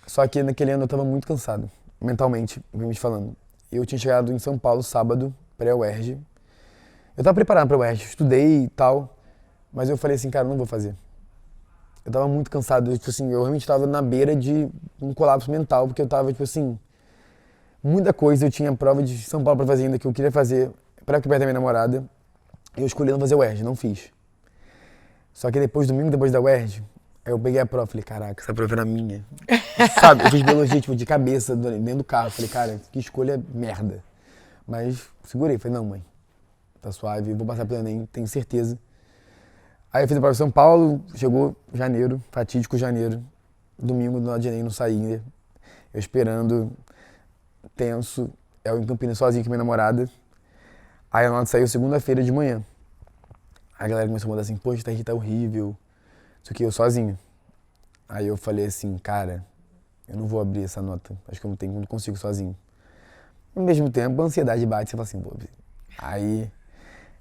[SPEAKER 3] Só que naquele ano eu estava muito cansado, mentalmente, falando. Eu tinha chegado em São Paulo sábado, pré-UERJ. Eu estava preparado para a UERJ, estudei e tal, mas eu falei assim, cara, eu não vou fazer. Eu estava muito cansado, tipo assim, eu realmente estava na beira de um colapso mental, porque eu estava, tipo assim, muita coisa. Eu tinha prova de São Paulo para fazer ainda, que eu queria fazer para perto da minha namorada. Eu escolhi não fazer UERJ, não fiz. Só que domingo depois da UERJ, aí eu peguei a prova e falei, caraca, essa prova era minha. Sabe, eu fiz biologia, tipo, de cabeça, dentro do carro. Falei, cara, que escolha merda. Mas segurei, falei, não, mãe, tá suave, vou passar pelo Enem, tenho certeza. Aí eu fiz a prova em São Paulo, chegou janeiro, fatídico janeiro. Domingo, no de Enem, não saí ainda. Eu esperando, tenso, eu em Campinas sozinho com minha namorada. Aí a nota saiu segunda-feira de manhã. Aí a galera começou a mandar assim, poxa, tá horrível. Isso aqui, eu sozinho. Aí eu falei assim, cara, eu não vou abrir essa nota. Acho que eu não consigo sozinho. Ao mesmo tempo, a ansiedade bate, você fala assim, pô. Aí,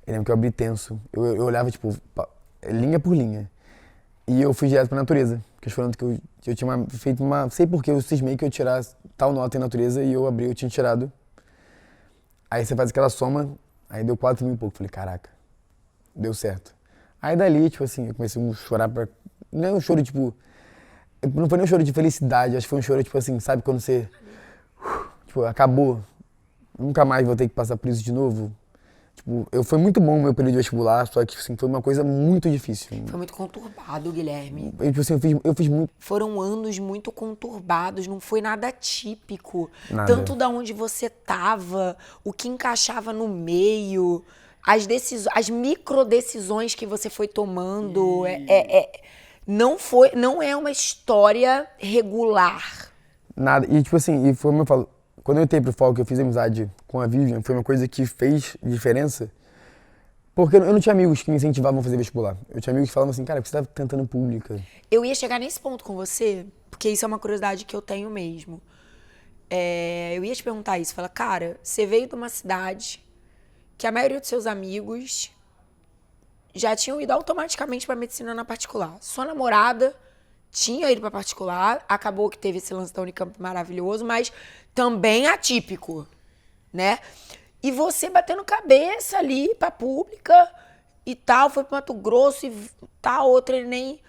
[SPEAKER 3] eu lembro que eu abri tenso. Eu olhava, tipo, linha por linha. E eu fui direto pra natureza. Porque falando que eu tinha feito uma... Sei por que eu cismei que eu tirasse tal nota em natureza e eu abri, eu tinha tirado. Aí você faz aquela soma... Aí deu 4 mil e pouco, falei, caraca, deu certo. Aí dali, tipo assim, eu comecei a chorar não é um choro, tipo, não foi nem um choro de felicidade, acho que foi um choro, tipo assim, sabe, quando você, tipo, acabou, nunca mais vou ter que passar por isso de novo. Tipo, foi muito bom o meu período de vestibular, só que, assim, foi uma coisa muito difícil.
[SPEAKER 1] Foi muito conturbado, Guilherme.
[SPEAKER 3] Tipo assim, eu fiz muito...
[SPEAKER 1] Foram anos muito conturbados, não foi nada típico.
[SPEAKER 3] Nada.
[SPEAKER 1] Tanto da onde você tava, o que encaixava no meio, as microdecisões que você foi tomando. Não é uma história regular.
[SPEAKER 3] Nada, e tipo assim, e foi como eu falo, quando eu entrei pro Foco, eu fiz amizade com a Vivian, foi uma coisa que fez diferença, porque eu não tinha amigos que me incentivavam a fazer vestibular. Eu tinha amigos que falavam assim, cara, por que você tá tentando pública?
[SPEAKER 1] Eu ia chegar nesse ponto com você, porque isso é uma curiosidade que eu tenho mesmo. Eu ia te perguntar isso, falar, cara, você veio de uma cidade que a maioria dos seus amigos já tinham ido automaticamente pra medicina na particular. Sua namorada tinha ido pra particular, acabou que teve esse lance da Unicamp maravilhoso, mas também atípico, né? E você batendo cabeça ali pra pública, e tal, foi pro Mato Grosso e tal, outra ele nem...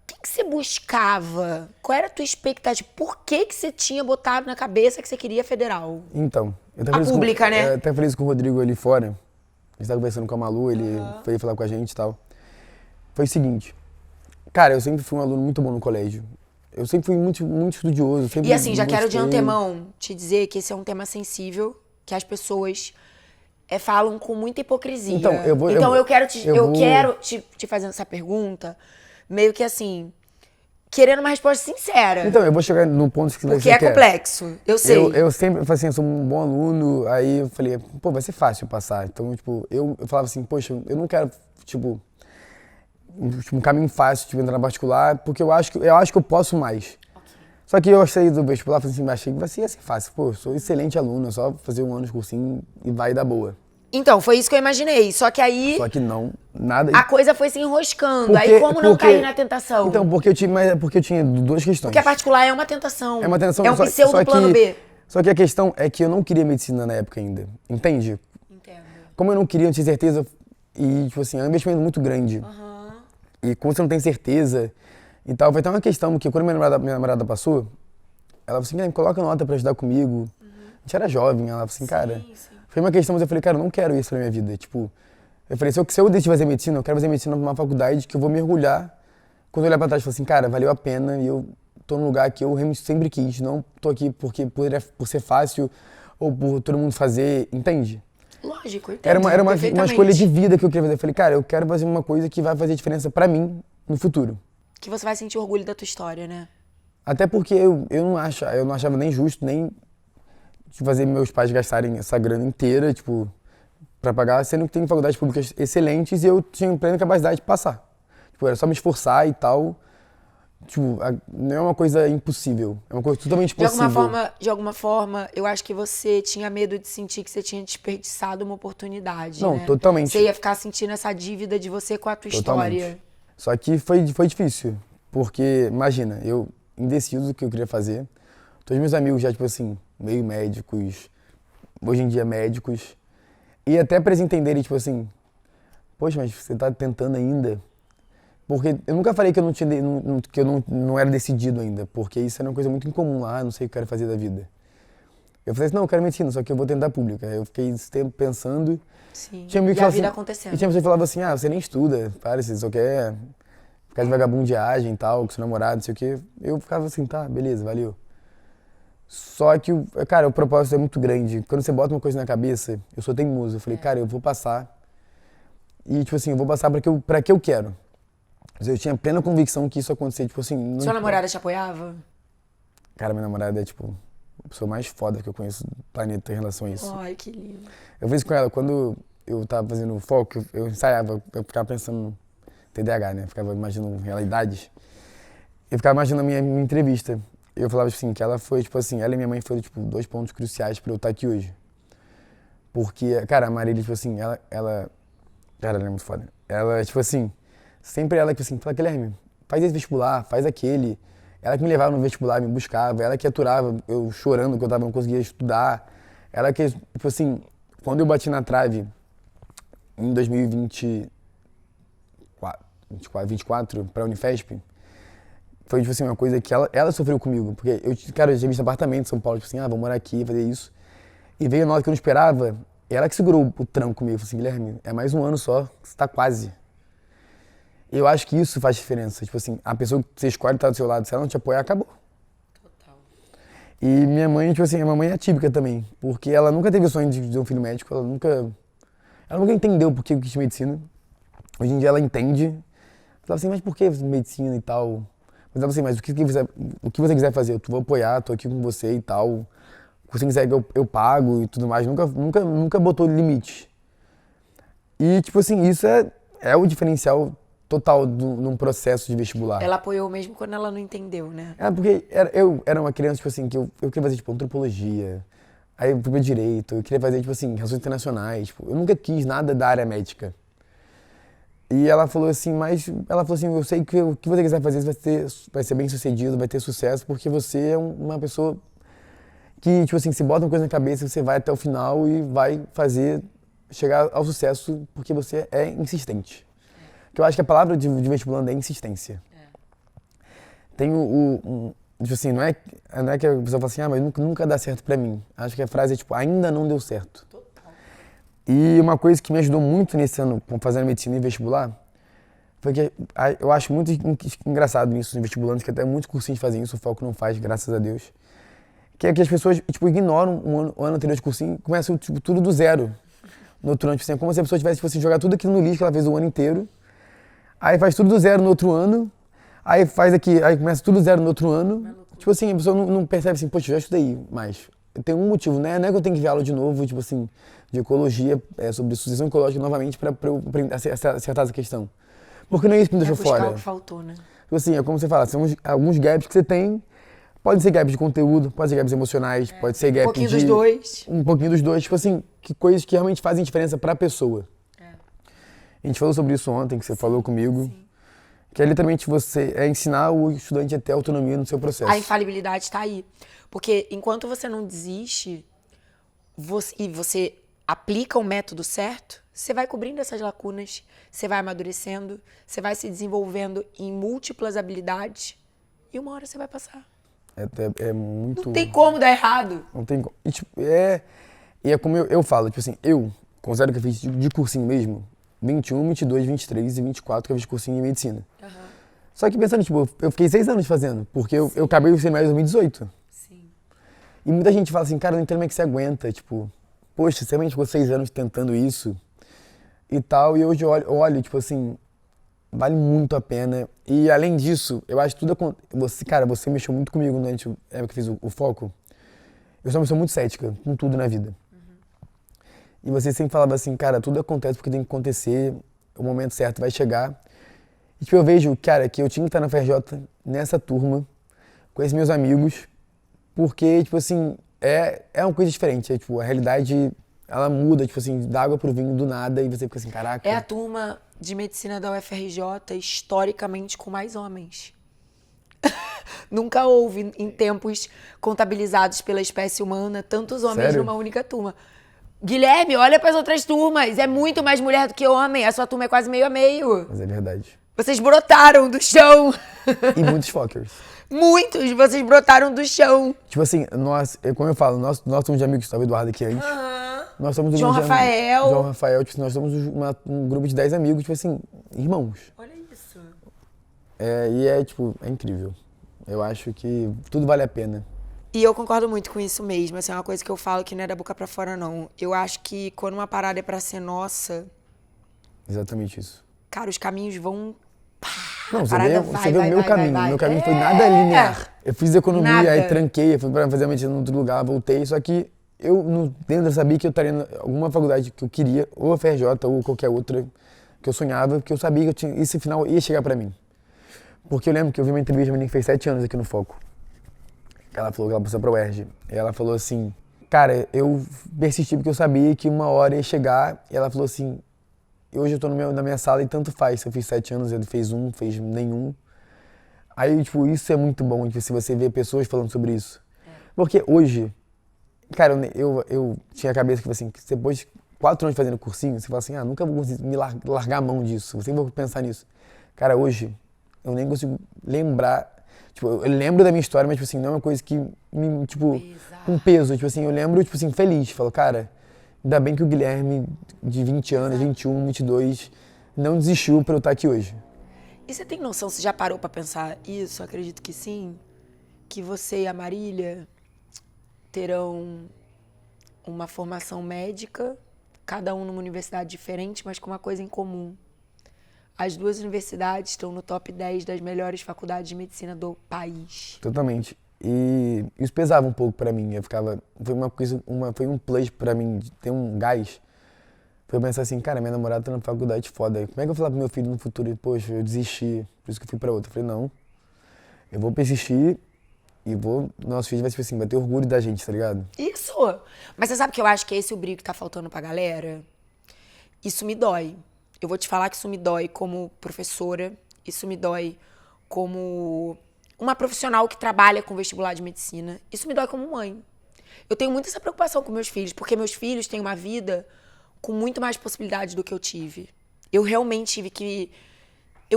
[SPEAKER 1] O que você buscava? Qual era a tua expectativa? Por que você tinha botado na cabeça que você queria federal?
[SPEAKER 3] Então, eu
[SPEAKER 1] A pública, né?
[SPEAKER 3] Eu até falei isso com o Rodrigo ali fora. A gente tava conversando com a Malu, ele veio falar com a gente e tal. Foi o seguinte, cara, eu sempre fui um aluno muito bom no colégio. Eu sempre fui muito, muito estudioso. Sempre
[SPEAKER 1] E assim, já quero de
[SPEAKER 3] gostei.
[SPEAKER 1] antemão te dizer que esse é um tema sensível, que as pessoas falam com muita hipocrisia.
[SPEAKER 3] Então,
[SPEAKER 1] eu quero te fazer essa pergunta, meio que assim, querendo uma resposta sincera.
[SPEAKER 3] Então, eu vou chegar no ponto que você
[SPEAKER 1] porque é
[SPEAKER 3] quer.
[SPEAKER 1] complexo, eu sei.
[SPEAKER 3] Eu sempre falei assim, eu sou um bom aluno, aí eu falei, pô, vai ser fácil passar. Então, tipo, eu falava assim, poxa, eu não quero, tipo, um caminho fácil, tipo, entrar na particular, porque eu acho que eu posso mais. Okay. Só que eu saí do vestibular, falei assim, achei que ia ser fácil. Pô, sou excelente aluno, é só fazer um ano de cursinho e vai dar boa.
[SPEAKER 1] Então, foi isso que eu imaginei, só que aí...
[SPEAKER 3] Só que não, nada...
[SPEAKER 1] A coisa foi se enroscando, aí como não cair na tentação?
[SPEAKER 3] Então, porque eu tinha duas questões.
[SPEAKER 1] Porque a particular é uma tentação.
[SPEAKER 3] É uma tentação.
[SPEAKER 1] É um pseudo plano B.
[SPEAKER 3] Só que a questão é que eu não queria medicina na época ainda, entende?
[SPEAKER 1] Entendo.
[SPEAKER 3] Como eu não queria, eu não tinha certeza, e tipo assim, é um investimento muito grande. E como você não tem certeza e tal, vai ter uma questão que quando minha namorada passou, ela falou assim, me coloca nota pra ajudar comigo. A gente era jovem, ela falou assim, cara... Foi uma questão, mas eu falei, cara, eu não quero isso pra minha vida. Tipo, eu falei, se eu decidir fazer medicina, eu quero fazer medicina numa faculdade que eu vou mergulhar. Quando eu olhar pra trás, eu falei assim, cara, valeu a pena e eu tô num lugar que eu realmente sempre quis. Não tô aqui por ser fácil ou por todo mundo fazer, entende?
[SPEAKER 1] Lógico, entendo.
[SPEAKER 3] Era uma escolha de vida que eu queria fazer. Eu falei, cara, eu quero fazer uma coisa que vai fazer diferença pra mim no futuro.
[SPEAKER 1] Que você vai sentir orgulho da tua história, né?
[SPEAKER 3] Até porque eu não achava nem justo, nem de fazer meus pais gastarem essa grana inteira, tipo, pra pagar, sendo que tem faculdades públicas excelentes e eu tinha plena capacidade de passar. Tipo, era só me esforçar e tal. Tipo, não é uma coisa impossível, é uma coisa totalmente possível.
[SPEAKER 1] De alguma forma, eu acho que você tinha medo de sentir que você tinha desperdiçado uma oportunidade,
[SPEAKER 3] Não,
[SPEAKER 1] né?
[SPEAKER 3] totalmente.
[SPEAKER 1] Você ia ficar sentindo essa dívida de você com a tua história.
[SPEAKER 3] Só que foi difícil, porque, imagina, eu indeciso do que eu queria fazer, todos meus amigos já, tipo assim, meio médicos, hoje em dia médicos, e até pra eles entenderem, tipo assim, poxa, mas você tá tentando ainda? Porque eu nunca falei que eu não era decidido ainda, porque isso era uma coisa muito incomum lá, não sei o que eu quero fazer da vida. Eu falei assim, não, eu quero medicina, só que eu vou tentar pública. Eu fiquei esse tempo pensando.
[SPEAKER 1] Sim,
[SPEAKER 3] tinha
[SPEAKER 1] e a vida acontecendo.
[SPEAKER 3] E tinha pessoas que falavam assim, você nem estuda, para, você só quer ficar de vagabundagem e tal, com seu namorado, não sei o quê. Eu ficava assim, tá, beleza, valeu. Só que, cara, o propósito é muito grande. Quando você bota uma coisa na cabeça, eu sou teimoso. Eu falei, cara, eu vou passar. E, tipo assim, eu vou passar pra que eu quero. Eu tinha plena convicção que isso ia acontecer, tipo assim...
[SPEAKER 1] Sua namorada te apoiava?
[SPEAKER 3] Cara, minha namorada é, tipo, a pessoa mais foda que eu conheço do planeta em relação a isso.
[SPEAKER 1] Ai, que lindo.
[SPEAKER 3] Eu fiz com ela, quando eu tava fazendo foco, eu ensaiava, eu ficava pensando no TDAH, né? Eu ficava imaginando realidades. Eu ficava imaginando a minha entrevista. Eu falava assim, que ela foi, tipo assim, ela e minha mãe foram, tipo, 2 pontos cruciais pra eu estar aqui hoje. Porque, cara, a Marília, tipo assim, ela... Cara, ela é muito foda. Ela, tipo assim... Sempre ela que assim, fala, Guilherme, faz esse vestibular, faz aquele. Ela que me levava no vestibular, me buscava, ela que aturava eu chorando que eu não conseguia estudar. Ela que, tipo assim, quando eu bati na trave em 2024 pra Unifesp, foi tipo assim, uma coisa que ela sofreu comigo. Porque eu tinha visto apartamento em São Paulo, tipo assim, vou morar aqui, fazer isso. E veio a nota que eu não esperava, ela que segurou o tranco comigo. Falei assim, Guilherme, é mais um ano só, você tá quase. Eu acho que isso faz diferença. Tipo assim, a pessoa que você escolhe estar do seu lado, se ela não te apoiar, acabou.
[SPEAKER 1] Total.
[SPEAKER 3] E minha mãe, tipo assim, a mamãe é atípica também. Porque ela nunca teve o sonho de ter um filho médico, ela nunca entendeu por que eu quis medicina. Hoje em dia ela entende. Ela fala assim, mas por que medicina e tal? Mas ela assim, mas o que você quiser fazer, eu vou apoiar, tô aqui com você e tal. O que você quiser eu pago e tudo mais. Nunca botou limite. E, tipo assim, isso é o diferencial total num processo de vestibular.
[SPEAKER 1] Ela apoiou mesmo quando ela não entendeu, né?
[SPEAKER 3] Porque eu era uma criança, tipo assim, que eu queria fazer, tipo, antropologia, aí eu fui pra direito, eu queria fazer, tipo assim, relações internacionais, tipo, eu nunca quis nada da área médica. E ela falou assim, eu sei que o que você quiser fazer vai ser bem sucedido, vai ter sucesso, porque você é uma pessoa que, tipo assim, se bota uma coisa na cabeça, você vai até o final e vai fazer chegar ao sucesso porque você é insistente. Que eu acho que a palavra de vestibulando é insistência. Tem tipo assim, não é que a pessoa fala assim, mas nunca dá certo pra mim. Acho que a frase é tipo, ainda não deu certo.
[SPEAKER 1] Total.
[SPEAKER 3] E uma coisa que me ajudou muito nesse ano, fazendo medicina e vestibular, foi que eu acho muito engraçado isso nos vestibulantes, que até muitos cursinhos fazem isso, o Foco não faz, graças a Deus. Que é que as pessoas, tipo, ignoram o ano anterior de cursinho e começam, tipo, tudo do zero. No outro ano, tipo assim, como se a pessoa tivesse, tipo assim, jogar tudo aquilo no lixo que ela fez o ano inteiro. Aí faz tudo do zero no outro ano. Aí faz aqui, aí começa tudo do zero no outro ano. Tipo assim, a pessoa não percebe assim, poxa, já estudei mais. Tem um motivo, né? Não é que eu tenho que ver aula de novo, tipo assim, de ecologia, sobre sucessão ecológica novamente pra eu acertar essa questão. Porque não é isso que me deixou fora.
[SPEAKER 1] O que faltou, né?
[SPEAKER 3] Tipo assim, é como você fala, são alguns gaps que você tem. Pode ser gaps de conteúdo, pode ser gaps emocionais, pode ser gaps
[SPEAKER 1] Um pouquinho dos dois.
[SPEAKER 3] Um pouquinho dos dois. Tipo assim, que coisas que realmente fazem diferença pra pessoa. A gente falou sobre isso ontem, que você falou comigo. Sim. Que é literalmente ensinar o estudante a ter autonomia no seu processo.
[SPEAKER 1] A infalibilidade está aí. Porque enquanto você não desiste e você aplica o método certo, você vai cobrindo essas lacunas, você vai amadurecendo, você vai se desenvolvendo em múltiplas habilidades e uma hora você vai passar.
[SPEAKER 3] É muito...
[SPEAKER 1] Não tem como dar errado.
[SPEAKER 3] Não tem como. E, tipo, e é como eu falo, tipo assim, eu considero que eu fiz de cursinho mesmo, 21, 22, 23 e 24 que eu fiz cursinho em medicina. Uhum. Só que pensando, tipo, eu fiquei 6 anos fazendo, porque eu acabei o seminário em 2018. Sim. E muita gente fala assim, cara, não entendo como é que você aguenta, tipo, poxa, você realmente ficou 6 anos tentando isso e tal, e hoje eu olho, tipo assim, vale muito a pena. E além disso, eu acho que tudo você mexeu muito comigo durante a época que eu fiz o Foco. Eu sou uma pessoa muito cética com tudo na vida. E você sempre falava assim, cara, tudo acontece porque tem que acontecer, o momento certo vai chegar. E tipo, eu vejo, cara, que eu tinha que estar na FRJ nessa turma, com esses meus amigos, porque, tipo assim, é uma coisa diferente. Tipo, a realidade, ela muda, tipo assim, da água pro vinho do nada e você fica assim, caraca.
[SPEAKER 1] É a turma de medicina da UFRJ historicamente com mais homens. Nunca houve, em tempos contabilizados pela espécie humana, tantos homens
[SPEAKER 3] Sério?
[SPEAKER 1] numa única turma. Guilherme, olha para as outras turmas. É muito mais mulher do que homem. A sua turma é quase meio a meio.
[SPEAKER 3] Mas é verdade.
[SPEAKER 1] Vocês brotaram do chão.
[SPEAKER 3] E muitos fuckers.
[SPEAKER 1] Muitos, vocês brotaram do chão.
[SPEAKER 3] Tipo assim, como eu falo, nós somos de amigos, estava o Eduardo aqui antes. Nós somos um
[SPEAKER 1] João
[SPEAKER 3] grupo
[SPEAKER 1] Rafael.
[SPEAKER 3] João Rafael, tipo, nós somos um grupo de 10 amigos, tipo assim, irmãos.
[SPEAKER 1] Olha isso.
[SPEAKER 3] Tipo, é incrível. Eu acho que tudo vale a pena.
[SPEAKER 1] E eu concordo muito com isso mesmo. Assim, é uma coisa que eu falo que não é da boca pra fora, não. Eu acho que quando uma parada é pra ser nossa...
[SPEAKER 3] Exatamente isso.
[SPEAKER 1] Cara, os caminhos vão...
[SPEAKER 3] Não, você vê o meu caminho. Meu caminho foi nada linear. Eu fiz economia,
[SPEAKER 1] Nada.
[SPEAKER 3] aí tranquei, fui pra fazer a medicina em outro lugar, voltei. Só que dentro eu sabia que eu estaria em alguma faculdade que eu queria, ou a FRJ, ou qualquer outra que eu sonhava, porque eu sabia que esse final ia chegar pra mim. Porque eu lembro que eu vi uma entrevista de uma menina que fez 7 anos aqui no Foco. Ela falou que ela passou pra UERJ. E ela falou assim, cara, eu persisti porque eu sabia que uma hora ia chegar. E ela falou assim, hoje eu tô na minha sala e tanto faz. Se eu fiz 7 anos, ele fez nenhum. Aí, tipo, isso é muito bom, se você vê pessoas falando sobre isso. Porque hoje, cara, eu tinha a cabeça que, assim, que depois de 4 anos fazendo cursinho, você fala assim, nunca vou conseguir me largar a mão disso. Eu sempre vou pensar nisso. Cara, hoje, eu nem consigo lembrar. Tipo, eu lembro da minha história, mas, tipo assim, não é uma coisa que me, tipo, com peso. Tipo assim, eu lembro, tipo assim, feliz. Falo, cara, ainda bem que o Guilherme, de 20 anos, 21, 22, não desistiu pra eu estar aqui hoje.
[SPEAKER 1] E você tem noção, você já parou pra pensar isso? Acredito que sim. Que você e a Marília terão uma formação médica, cada um numa universidade diferente, mas com uma coisa em comum. As duas universidades estão no top 10 das melhores faculdades de medicina do país.
[SPEAKER 3] Totalmente. E isso pesava um pouco pra mim. Foi uma coisa, foi um plus pra mim, de ter um gás. Foi eu pensar assim, cara, minha namorada tá na faculdade foda. Como é que eu vou falar pro meu filho no futuro? Poxa, eu desisti, por isso que eu fui pra outra. Eu falei, não, eu vou persistir e nosso filho vai, tipo assim, vai ter orgulho da gente, tá ligado?
[SPEAKER 1] Isso! Mas você sabe que eu acho que esse é o brilho que tá faltando pra galera? Isso me dói. Eu vou te falar que isso me dói como professora, isso me dói como uma profissional que trabalha com vestibular de medicina, isso me dói como mãe. Eu tenho muito essa preocupação com meus filhos, porque meus filhos têm uma vida com muito mais possibilidades do que eu tive. Eu realmente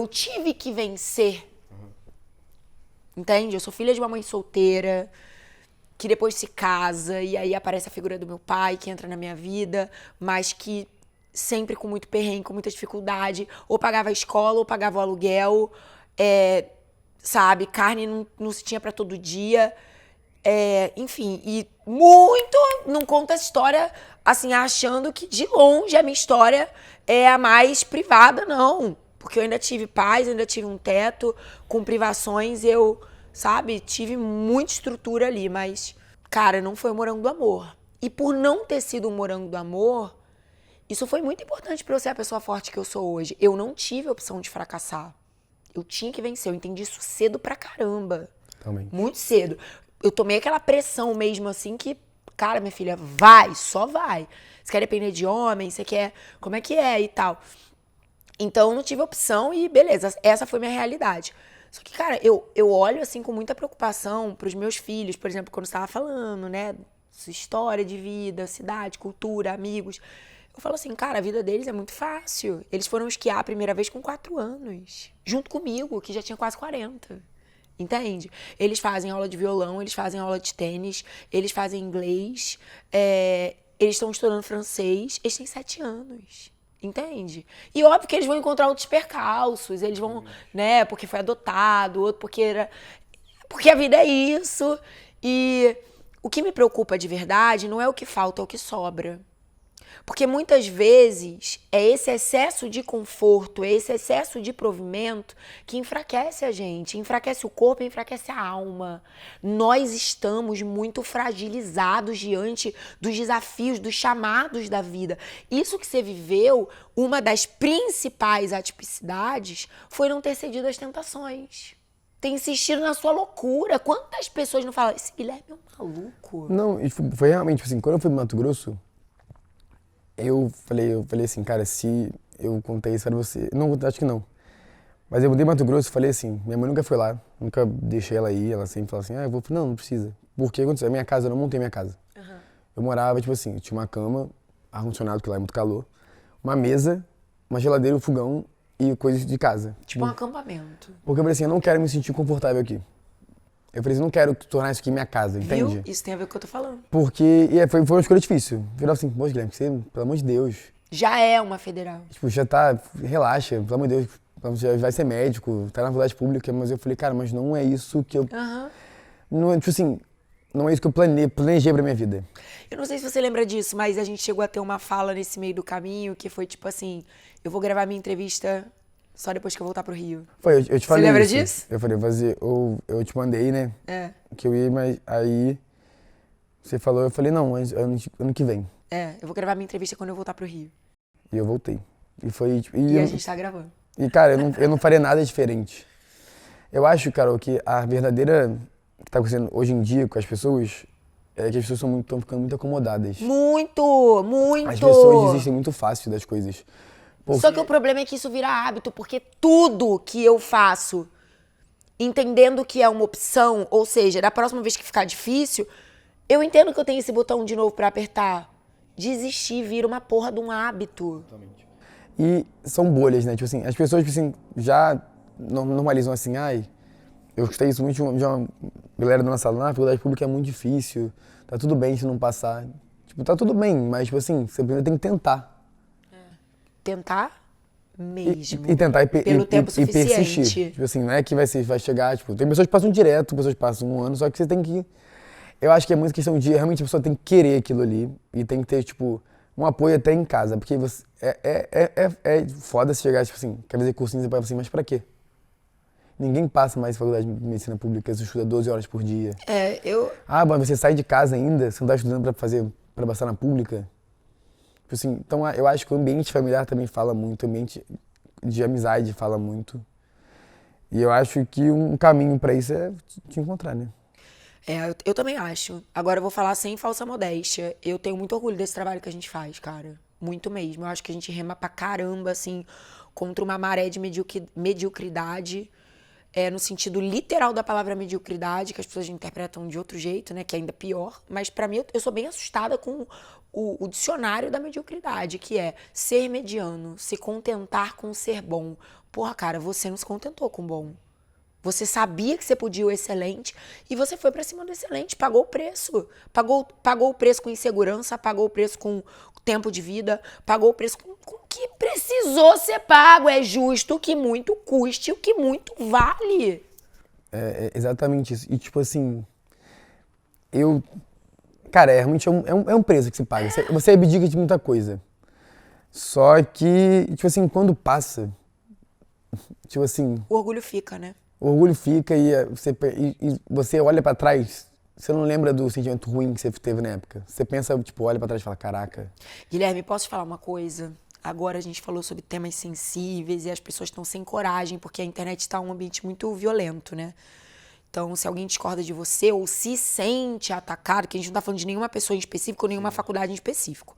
[SPEAKER 1] tive que vencer. Entende? Eu sou filha de uma mãe solteira, que depois se casa, e aí aparece a figura do meu pai, que entra na minha vida, mas que sempre com muito perrengue, com muita dificuldade, ou pagava a escola, ou pagava o aluguel, sabe? Carne não se tinha pra todo dia, enfim, e muito não conta a história, assim, achando que de longe a minha história é a mais privada, não. Porque eu ainda tive paz, eu ainda tive um teto, com privações, eu, sabe, tive muita estrutura ali, mas, cara, não foi o morango do amor. E por não ter sido um morango do amor, isso foi muito importante pra eu ser a pessoa forte que eu sou hoje. Eu não tive a opção de fracassar. Eu tinha que vencer, eu entendi isso cedo pra caramba.
[SPEAKER 3] Também.
[SPEAKER 1] Muito cedo. Eu tomei aquela pressão mesmo, assim, que, cara, minha filha, vai, só vai. Você quer depender de homem, você quer, como é que é e tal. Então, eu não tive opção e beleza, essa foi minha realidade. Só que, cara, eu olho, assim, com muita preocupação pros meus filhos, por exemplo, quando você estava falando, né, sua história de vida, cidade, cultura, amigos. Eu falo assim, cara, a vida deles é muito fácil. Eles foram esquiar a primeira vez com 4 anos, junto comigo, que já tinha quase 40. Entende? Eles fazem aula de violão, eles fazem aula de tênis, eles fazem inglês, eles estão estudando francês, eles têm 7 anos. Entende? E óbvio que eles vão encontrar outros percalços, eles vão, né, porque foi adotado, outro porque a vida é isso. E o que me preocupa de verdade não é o que falta, é o que sobra. Porque muitas vezes é esse excesso de conforto, é esse excesso de provimento que enfraquece a gente, enfraquece o corpo e enfraquece a alma. Nós estamos muito fragilizados diante dos desafios, dos chamados da vida. Isso que você viveu, uma das principais atipicidades foi não ter cedido às tentações. Ter insistido na sua loucura. Quantas pessoas não falam, esse Guilherme é um maluco?
[SPEAKER 3] Não, foi realmente, assim, quando eu fui pro Mato Grosso, eu falei assim, cara, se eu contei isso pra você... Não, acho que não. Mas eu mudei Mato Grosso e falei assim, minha mãe nunca foi lá, nunca deixei ela ir, ela sempre fala assim, eu vou... Não precisa. Porque aconteceu, a minha casa, eu não montei minha casa. Uhum. Eu morava, tipo assim, tinha uma cama, ar-condicionado, que lá é muito calor, uma mesa, uma geladeira, um fogão e coisas de casa.
[SPEAKER 1] Tipo um acampamento.
[SPEAKER 3] Porque eu falei assim, eu não quero me sentir confortável aqui. Eu falei assim, não quero tornar isso aqui minha casa, entende?
[SPEAKER 1] Viu? Isso tem a ver com o que eu tô falando.
[SPEAKER 3] Porque foi uma escolha difícil. Eu falei assim, poxa, Guilherme, você, pelo amor de Deus.
[SPEAKER 1] Já é uma federal.
[SPEAKER 3] Tipo, já tá, relaxa, pelo amor de Deus, já vai ser médico, tá na faculdade pública, mas eu falei, cara, mas não é isso que eu... Não, tipo assim, não é isso que eu planejei pra minha vida.
[SPEAKER 1] Eu não sei se você lembra disso, mas a gente chegou a ter uma fala nesse meio do caminho que foi tipo assim, eu vou gravar minha entrevista só depois que eu voltar pro Rio.
[SPEAKER 3] Foi, eu te falei.
[SPEAKER 1] Você lembra
[SPEAKER 3] isso.
[SPEAKER 1] disso?
[SPEAKER 3] Eu falei, eu te mandei, né? Que eu ia, mas aí você falou, eu falei, não, ano que vem.
[SPEAKER 1] Eu vou gravar minha entrevista quando eu voltar pro Rio.
[SPEAKER 3] E eu voltei. E foi, tipo,
[SPEAKER 1] E a gente tá gravando.
[SPEAKER 3] E, cara, eu não faria nada diferente. Eu acho, Carol, que a verdadeira que tá acontecendo hoje em dia com as pessoas é que as pessoas estão ficando muito acomodadas.
[SPEAKER 1] Muito!
[SPEAKER 3] As pessoas desistem muito fácil das coisas. Porque...
[SPEAKER 1] Só que o problema é que isso vira hábito, porque tudo que eu faço, entendendo que é uma opção, ou seja, da próxima vez que ficar difícil, eu entendo que eu tenho esse botão de novo pra apertar. Desistir vira uma porra de um hábito.
[SPEAKER 3] Totalmente. E são bolhas, né? Tipo assim, as pessoas, tipo assim, já normalizam assim, eu gostei isso muito de uma galera da nossa sala, a faculdade pública é muito difícil, tá tudo bem se não passar. Tipo, tá tudo bem, mas, tipo assim, você primeiro tem que tentar.
[SPEAKER 1] Tentar mesmo.
[SPEAKER 3] E tentar
[SPEAKER 1] pelo tempo suficiente.
[SPEAKER 3] persistir. Tipo assim, não é que vai chegar, tipo, tem pessoas que passam direto, pessoas que passam um ano, só que você tem que... Eu acho que é muito questão de, realmente, a pessoa tem que querer aquilo ali e tem que ter, tipo, um apoio até em casa, porque você, é foda se chegar, tipo assim, quer fazer cursinho e você fala assim, mas pra quê? Ninguém passa mais faculdade de medicina pública, você estuda 12 horas por dia. Mas você sai de casa ainda, você não tá estudando pra passar na pública? Tipo assim, então eu acho que o ambiente familiar também fala muito, o ambiente de amizade fala muito. E eu acho que um caminho pra isso é te encontrar, né?
[SPEAKER 1] Eu também acho. Agora eu vou falar sem falsa modéstia. Eu tenho muito orgulho desse trabalho que a gente faz, cara. Muito mesmo. Eu acho que a gente rema pra caramba, assim, contra uma maré de mediocridade. no sentido literal da palavra mediocridade, que as pessoas interpretam de outro jeito, né? Que é ainda pior. Mas pra mim, eu sou bem assustada com o dicionário da mediocridade, que é ser mediano, se contentar com ser bom. Porra, cara, você não se contentou com bom. Você sabia que você podia o excelente e você foi pra cima do excelente, pagou o preço. Pagou o preço com insegurança, pagou o preço com tempo de vida, pagou o preço com o que precisou ser pago. É justo que muito custe o que muito vale.
[SPEAKER 3] É exatamente isso. E tipo assim, cara, realmente é um preço que se paga. Você abdica de muita coisa. Só que, tipo assim, quando passa, tipo assim...
[SPEAKER 1] O orgulho fica, né?
[SPEAKER 3] O orgulho fica e você olha pra trás, você não lembra do sentimento ruim que você teve na época. Você pensa, tipo, olha pra trás e fala, caraca.
[SPEAKER 1] Guilherme, posso te falar uma coisa? Agora a gente falou sobre temas sensíveis e as pessoas estão sem coragem porque a internet está um ambiente muito violento, né? Então, se alguém discorda de você ou se sente atacado, que a gente não tá falando de nenhuma pessoa em específico ou nenhuma faculdade em específico,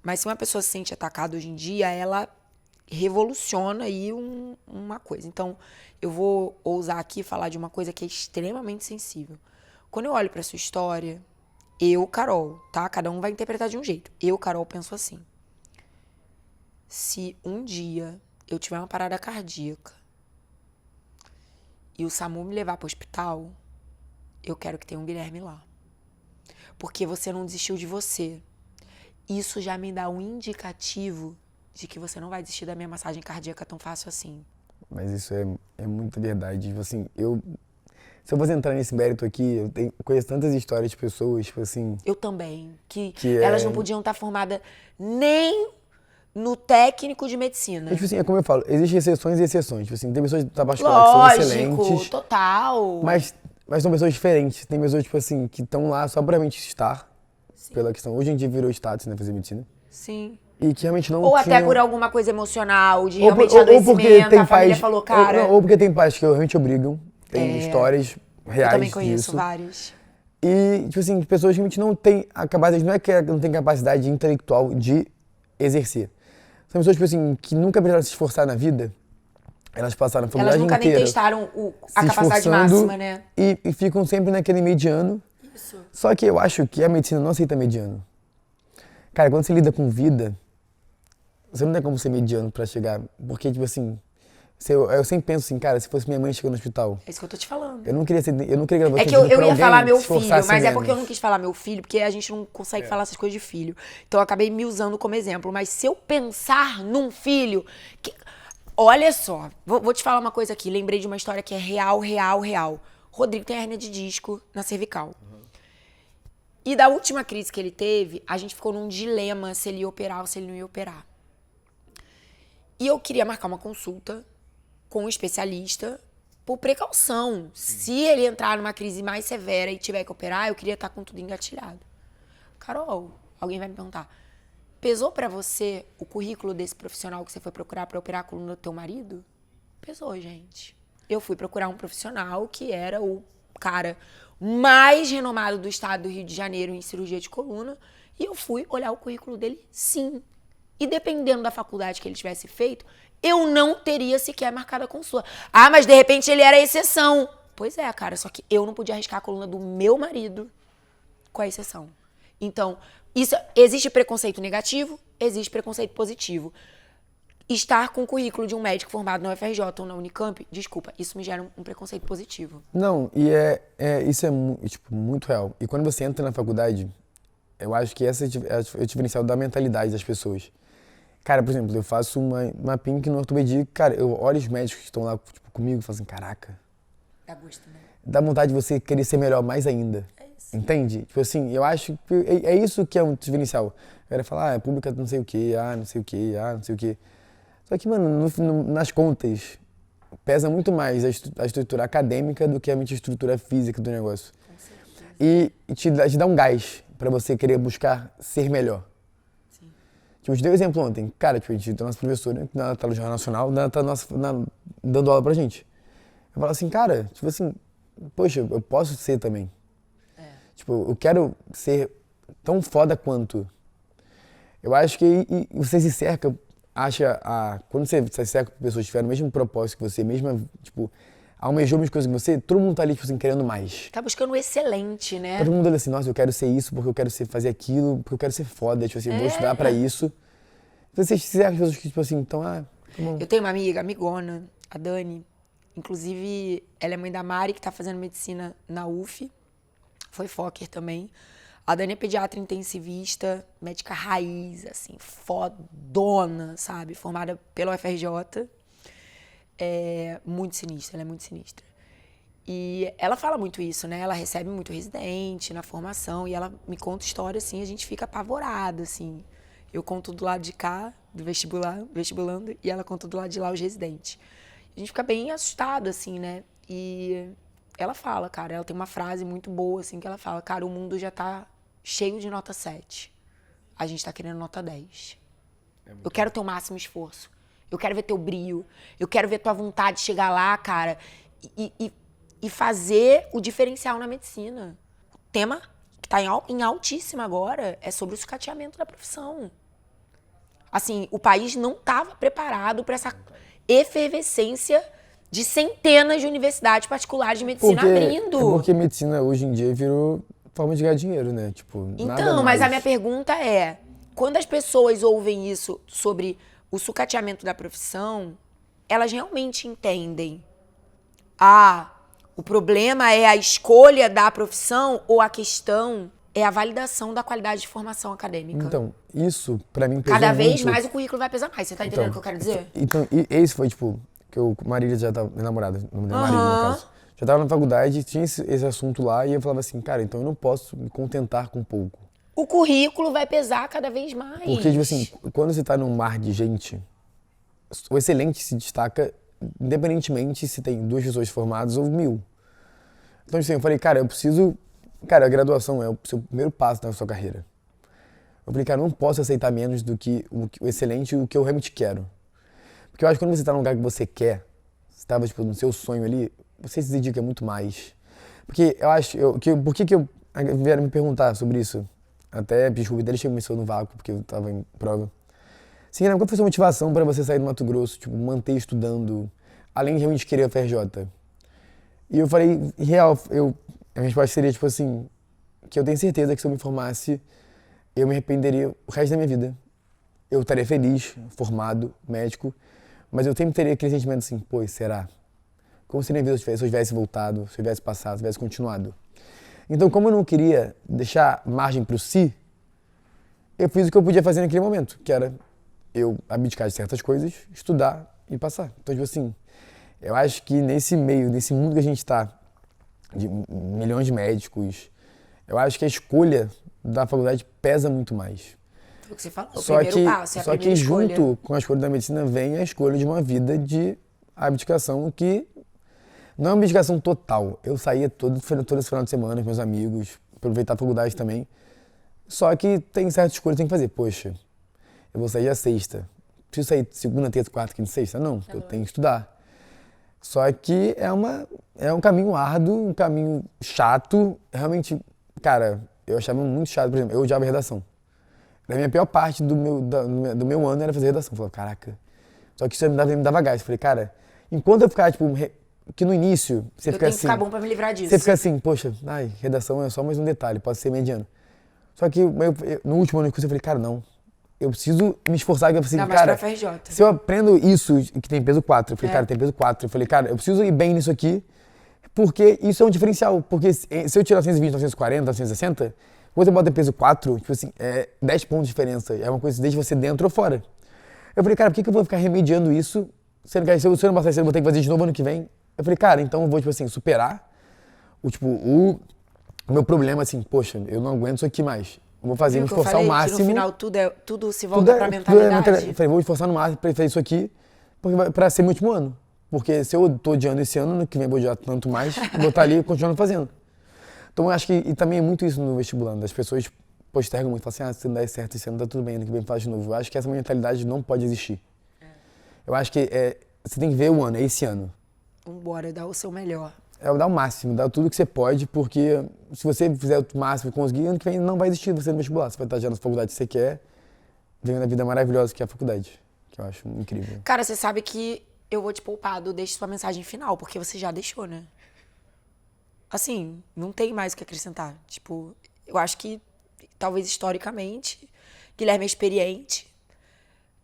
[SPEAKER 1] mas se uma pessoa se sente atacada hoje em dia, ela revoluciona aí uma coisa. Então, eu vou ousar aqui falar de uma coisa que é extremamente sensível. Quando eu olho pra sua história, eu, Carol, tá? Cada um vai interpretar de um jeito. Eu, Carol, penso assim. Se um dia eu tiver uma parada cardíaca e o SAMU me levar pro hospital, eu quero que tenha um Guilherme lá. Porque você não desistiu de você. Isso já me dá um indicativo de que você não vai desistir da minha massagem cardíaca tão fácil assim.
[SPEAKER 3] Mas isso é muita verdade. Tipo assim, se eu fosse entrar nesse mérito aqui, eu conheço tantas histórias de pessoas, tipo assim...
[SPEAKER 1] Eu também. Que elas não podiam estar formadas nem no técnico de medicina.
[SPEAKER 3] Tipo assim, é como eu falo, existem exceções e exceções. Tipo assim, tem pessoas da particular que são excelentes.
[SPEAKER 1] Lógico, total.
[SPEAKER 3] Mas são pessoas diferentes. Tem pessoas, tipo assim, que estão lá só pra realmente estar. Sim. Pela questão. Hoje em dia virou status, né, fazer medicina.
[SPEAKER 1] Sim.
[SPEAKER 3] E que realmente não
[SPEAKER 1] Ou
[SPEAKER 3] tinham...
[SPEAKER 1] até por alguma coisa emocional, de realmente adoecimento, a família falou, cara...
[SPEAKER 3] Ou porque tem pais que realmente obrigam. Tem histórias reais. Eu
[SPEAKER 1] também conheço vários.
[SPEAKER 3] E, tipo assim, pessoas que realmente não têm a capacidade, não é que não tem capacidade intelectual de exercer. São pessoas, tipo assim, que nunca precisaram se esforçar na vida. Elas passaram a faculdade inteira.
[SPEAKER 1] Elas nunca nem testaram a capacidade máxima, né?
[SPEAKER 3] E ficam sempre naquele mediano.
[SPEAKER 1] Isso.
[SPEAKER 3] Só que eu acho que a medicina não aceita mediano. Cara, quando você lida com vida, você não tem como ser mediano pra chegar. Porque, tipo assim, eu sempre penso assim, cara, se fosse minha mãe chegando no hospital...
[SPEAKER 1] É isso que eu tô te falando.
[SPEAKER 3] Eu não queria gravar
[SPEAKER 1] É que eu ia falar meu filho, mas é porque eu não quis falar meu filho, porque a gente não consegue falar essas coisas de filho. Então eu acabei me usando como exemplo. Mas se eu pensar num filho... Olha só, vou te falar uma coisa aqui. Lembrei de uma história que é real. Rodrigo tem hérnia de disco na cervical. E da última crise que ele teve, a gente ficou num dilema se ele ia operar ou se ele não ia operar. E eu queria marcar uma consulta com um especialista por precaução. Se ele entrar numa crise mais severa e tiver que operar, eu queria estar com tudo engatilhado. Carol, alguém vai me perguntar, pesou pra você o currículo desse profissional que você foi procurar pra operar a coluna do teu marido? Pesou, gente. Eu fui procurar um profissional que era o cara mais renomado do estado do Rio de Janeiro em cirurgia de coluna, e eu fui olhar o currículo dele, sim. E dependendo da faculdade que ele tivesse feito, eu não teria sequer marcado a consulta. Ah, mas de repente ele era exceção. Pois é, cara, só que eu não podia arriscar a coluna do meu marido com a exceção. Então, existe preconceito negativo, existe preconceito positivo. Estar com o currículo de um médico formado na UFRJ ou na Unicamp, desculpa, isso me gera um preconceito positivo.
[SPEAKER 3] Não, e isso é tipo, muito real. E quando você entra na faculdade, eu acho que essa é o diferencial da mentalidade das pessoas. Cara, por exemplo, eu faço uma PINC no ortopedia, cara, eu olho os médicos que estão lá tipo, comigo e falo assim, caraca.
[SPEAKER 1] Dá gosto, né?
[SPEAKER 3] Dá vontade de você querer ser melhor mais ainda. É isso. Entende? Tipo assim, eu acho que é isso que é um diferencial. A galera fala, pública não sei o quê, não sei o quê, não sei o quê. Só que, mano, nas contas, pesa muito mais a estrutura acadêmica do que a estrutura física do negócio.
[SPEAKER 1] Com certeza.
[SPEAKER 3] E te dá um gás pra você querer buscar ser melhor.
[SPEAKER 1] Sim.
[SPEAKER 3] Tipo, eu te dei um exemplo ontem. Cara, tipo, a gente tem a nossa professora, ela tá no Jornal Nacional, ela tá dando aula pra gente. Eu falo assim, cara, tipo assim, poxa, eu posso ser também. Tipo, eu quero ser tão foda quanto. Eu acho que você se cerca, quando você se cerca com pessoas que tiveram o mesmo propósito que você, mesma, tipo, almejou as coisas que você, todo mundo tá ali, tipo assim, querendo mais.
[SPEAKER 1] Tá buscando o excelente, né?
[SPEAKER 3] Todo mundo ali assim, nossa, eu quero ser isso, porque eu quero fazer aquilo, porque eu quero ser foda, tipo assim, vou estudar pra isso. Vocês acham as pessoas que, tipo assim, então, tá bom.
[SPEAKER 1] Eu tenho uma amiga, amigona, a Dani. Inclusive, ela é mãe da Mari, que tá fazendo medicina na UF. Foi Fokker também. A Dani é pediatra intensivista, médica raiz, assim, fodona, sabe? Formada pela UFRJ. Muito sinistra, ela é muito sinistra. E ela fala muito isso, né? Ela recebe muito residente na formação e ela me conta história, assim, a gente fica apavorado, assim. Eu conto do lado de cá, do vestibulando, e ela conta do lado de lá, os residentes. A gente fica bem assustado, assim, né? E ela fala, cara, ela tem uma frase muito boa, assim, que ela fala, cara, o mundo já tá cheio de nota 7. A gente tá querendo nota 10. Eu quero teu máximo esforço. Eu quero ver teu brio. Eu quero ver tua vontade de chegar lá, cara, e fazer o diferencial na medicina. O tema que tá em altíssima agora é sobre o sucateamento da profissão. Assim, o país não estava preparado para essa efervescência de centenas de universidades particulares de medicina abrindo.
[SPEAKER 3] Porque medicina hoje em dia virou forma de ganhar dinheiro, né? Tipo, nada
[SPEAKER 1] Então,
[SPEAKER 3] mais.
[SPEAKER 1] mas a minha pergunta é, quando as pessoas ouvem isso sobre o sucateamento da profissão, elas realmente entendem, o problema é a escolha da profissão ou a questão é a validação da qualidade de formação acadêmica?
[SPEAKER 3] Então, isso pra mim pesou
[SPEAKER 1] Cada vez
[SPEAKER 3] muito.
[SPEAKER 1] mais o currículo vai pesar mais, você tá entendendo o que eu quero dizer?
[SPEAKER 3] Então, e esse foi, tipo, que eu, Marília já tava, minha namorada, o nome dela é Marília, no caso. Já tava na faculdade, tinha esse assunto lá, e eu falava assim, cara, então eu não posso me contentar com pouco.
[SPEAKER 1] O currículo vai pesar cada vez mais.
[SPEAKER 3] Porque, tipo assim, quando você tá num mar de gente, o excelente se destaca independentemente se tem 2 pessoas formadas ou 1000. Então, assim, eu falei, cara, eu preciso... Cara, a graduação é o seu primeiro passo na sua carreira. Eu falei, cara, eu não posso aceitar menos do que o excelente e o que eu realmente quero. Porque eu acho que quando você tá num lugar que você quer, você tava, tipo, no seu sonho ali, você se dedica muito mais. Porque eu acho... Por que eu... Vieram me perguntar sobre isso. Até, desculpa, ele começou no vácuo, porque eu tava em prova. Sim, qual foi a sua motivação para você sair do Mato Grosso, tipo, manter estudando, além de realmente querer a FRJ? E eu falei, real, a minha resposta seria, tipo assim, que eu tenho certeza que se eu me formasse, eu me arrependeria o resto da minha vida. Eu estaria feliz, formado, médico, mas eu sempre teria aquele sentimento assim, pô, será? Como seria a vida se eu tivesse voltado, se eu tivesse passado, se eu tivesse continuado? Então, como eu não queria deixar margem pro si, eu fiz o que eu podia fazer naquele momento, que era eu abdicar de certas coisas, estudar e passar. Então, tipo assim, eu acho que nesse meio, nesse mundo que a gente tá, de milhões de médicos, eu acho que a escolha da faculdade pesa muito mais.
[SPEAKER 1] Foi o que você falou, o
[SPEAKER 3] Só
[SPEAKER 1] primeiro
[SPEAKER 3] que,
[SPEAKER 1] passo, é a
[SPEAKER 3] só que
[SPEAKER 1] primeira escolha.
[SPEAKER 3] junto com a escolha da medicina vem a escolha de uma vida de abdicação que não é uma abdicação total. Eu saía todo esse final de semana com meus amigos, aproveitar a faculdade também. Só que tem certas escolhas que tem que fazer. Poxa, eu vou sair à sexta. Preciso sair segunda, terça, quarta, quinta, sexta? Não, eu tenho que estudar. Só que é um caminho árduo, um caminho chato. Realmente, cara, eu achava muito chato. Por exemplo, eu odiava redação. A minha pior parte do meu ano era fazer redação. Eu falava, caraca. Só que isso me dava gás. Eu falei, cara, enquanto eu ficar, tipo, que no início você fica assim...
[SPEAKER 1] Eu tenho que ficar bom pra me livrar disso.
[SPEAKER 3] Você fica assim, poxa, redação é só mais um detalhe, pode ser mediano. Só que no último ano que eu falei, cara, não. Eu preciso me esforçar, que eu preciso, cara, se eu aprendo isso, que tem peso 4, eu falei, cara, tem peso 4. Eu falei, cara, eu preciso ir bem nisso aqui, porque isso é um diferencial. Porque se eu tirar 920, 940, 960, quando você bota peso 4, tipo assim, é 10 pontos de diferença. É uma coisa que deixa você dentro ou fora. Eu falei, cara, por que eu vou ficar remediando isso? Sendo que se eu não passar isso, eu vou ter que fazer de novo ano que vem. Eu falei, cara, então eu vou, tipo assim, superar o meu problema, assim, poxa, eu não aguento isso aqui mais. Eu vou fazer, me esforçar ao máximo.
[SPEAKER 1] Que no final tudo se volta pra mentalidade.
[SPEAKER 3] Eu falei, vou me esforçar no máximo pra fazer isso aqui, pra ser meu último ano. Porque se eu tô odiando esse ano, no que vem eu vou odiar tanto mais, vou estar ali continuando fazendo. Então eu acho que, e também é muito isso no vestibulando, as pessoas postergam muito, falam assim, se não der certo esse ano, tá tudo bem, ano que vem faz de novo. Eu acho que essa mentalidade não pode existir. Eu acho que você tem que ver o ano, é esse ano.
[SPEAKER 1] Vambora, dá o seu melhor.
[SPEAKER 3] Dar o máximo, dar tudo que você pode, porque se você fizer o máximo e conseguir, ano que vem não vai existir você no vestibular. Você vai estar já na faculdade que você quer, vivendo a vida maravilhosa que é a faculdade, que eu acho incrível.
[SPEAKER 1] Cara, você sabe que eu vou te poupar do deixe sua mensagem final, porque você já deixou, né? Assim, não tem mais o que acrescentar. Tipo, eu acho que, talvez historicamente, Guilherme é experiente.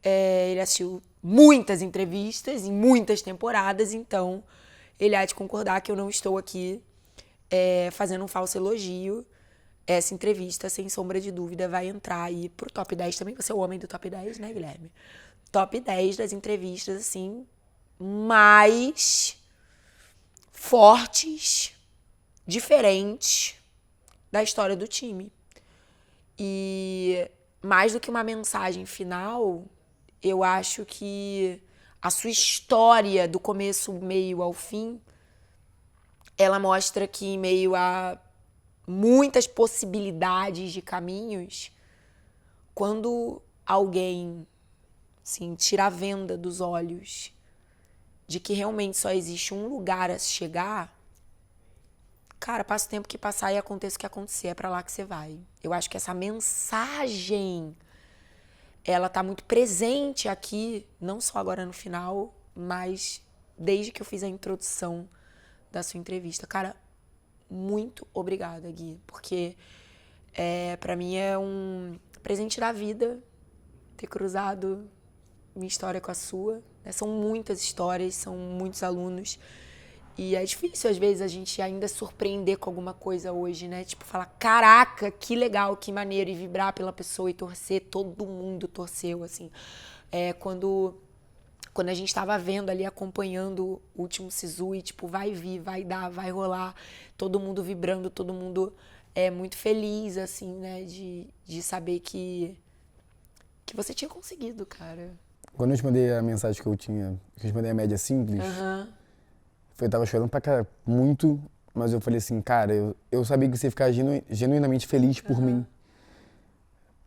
[SPEAKER 1] Ele assistiu muitas entrevistas em muitas temporadas, então ele há de concordar que eu não estou aqui fazendo um falso elogio. Essa entrevista, sem sombra de dúvida, vai entrar aí pro top 10 também. Você é o homem do top 10, né, Guilherme? Top 10 das entrevistas, assim, mais fortes, diferentes da história do time. E mais do que uma mensagem final, eu acho que a sua história, do começo, meio ao fim, ela mostra que em meio a muitas possibilidades de caminhos, quando alguém, assim, tira a venda dos olhos de que realmente só existe um lugar a se chegar, cara, passa o tempo que passar e aconteça o que acontecer, é pra lá que você vai. Eu acho que essa mensagem, ela tá muito presente aqui, não só agora no final, mas desde que eu fiz a introdução da sua entrevista. Cara, muito obrigada, Gui, porque pra mim é um presente da vida ter cruzado minha história com a sua. São muitas histórias, são muitos alunos. E é difícil, às vezes, a gente ainda surpreender com alguma coisa hoje, né? Tipo, falar, caraca, que legal, que maneiro. E vibrar pela pessoa e torcer. Todo mundo torceu, assim. Quando a gente tava vendo ali, acompanhando o último Sisu e, tipo, vai vir, vai dar, vai rolar. Todo mundo vibrando, todo mundo muito feliz, assim, né? De saber que você tinha conseguido, cara.
[SPEAKER 3] Quando eu te mandei a mensagem que eu te mandei a média simples, eu tava chorando pra caralho, muito, mas eu falei assim, cara, eu sabia que você ia ficar genuinamente feliz por mim.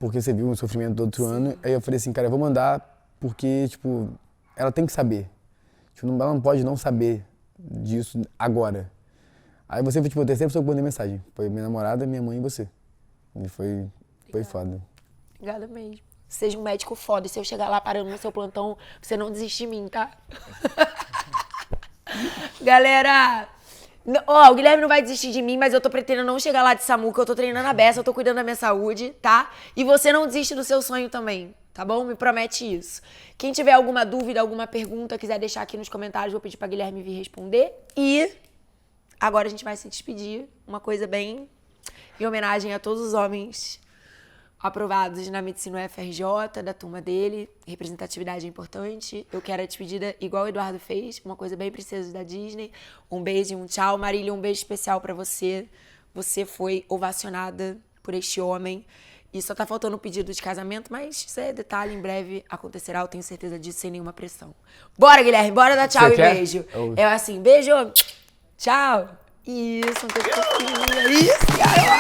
[SPEAKER 3] Porque você viu o sofrimento do outro ano. Aí eu falei assim, cara, eu vou mandar porque, tipo, ela tem que saber. Tipo, ela não pode não saber disso agora. Aí você foi, tipo, a terceira pessoa que mandei mensagem. Foi minha namorada, minha mãe e você. E foi foda.
[SPEAKER 1] Obrigada mesmo. Seja um médico foda. E se eu chegar lá parando no seu plantão, você não desiste de mim, tá? Galera, o Guilherme não vai desistir de mim, mas eu tô pretendendo não chegar lá de SAMU, que eu tô treinando a beça, eu tô cuidando da minha saúde, tá? E você não desiste do seu sonho também, tá bom? Me promete isso. Quem tiver alguma dúvida, alguma pergunta, quiser deixar aqui nos comentários, vou pedir pra Guilherme vir responder. E agora a gente vai se despedir, uma coisa bem em homenagem a todos os homens aprovados na medicina UFRJ, da turma dele. Representatividade é importante. Eu quero a despedida igual o Eduardo fez, uma coisa bem princesa da Disney. Um beijo e um tchau. Marília, um beijo especial pra você. Você foi ovacionada por este homem. E só tá faltando o pedido de casamento, mas isso é detalhe, em breve acontecerá, eu tenho certeza disso, sem nenhuma pressão. Bora, Guilherme, bora dar tchau. Você e quer? Beijo. É assim, beijo, tchau. Isso, uma coisa fofinha. Isso, garoto.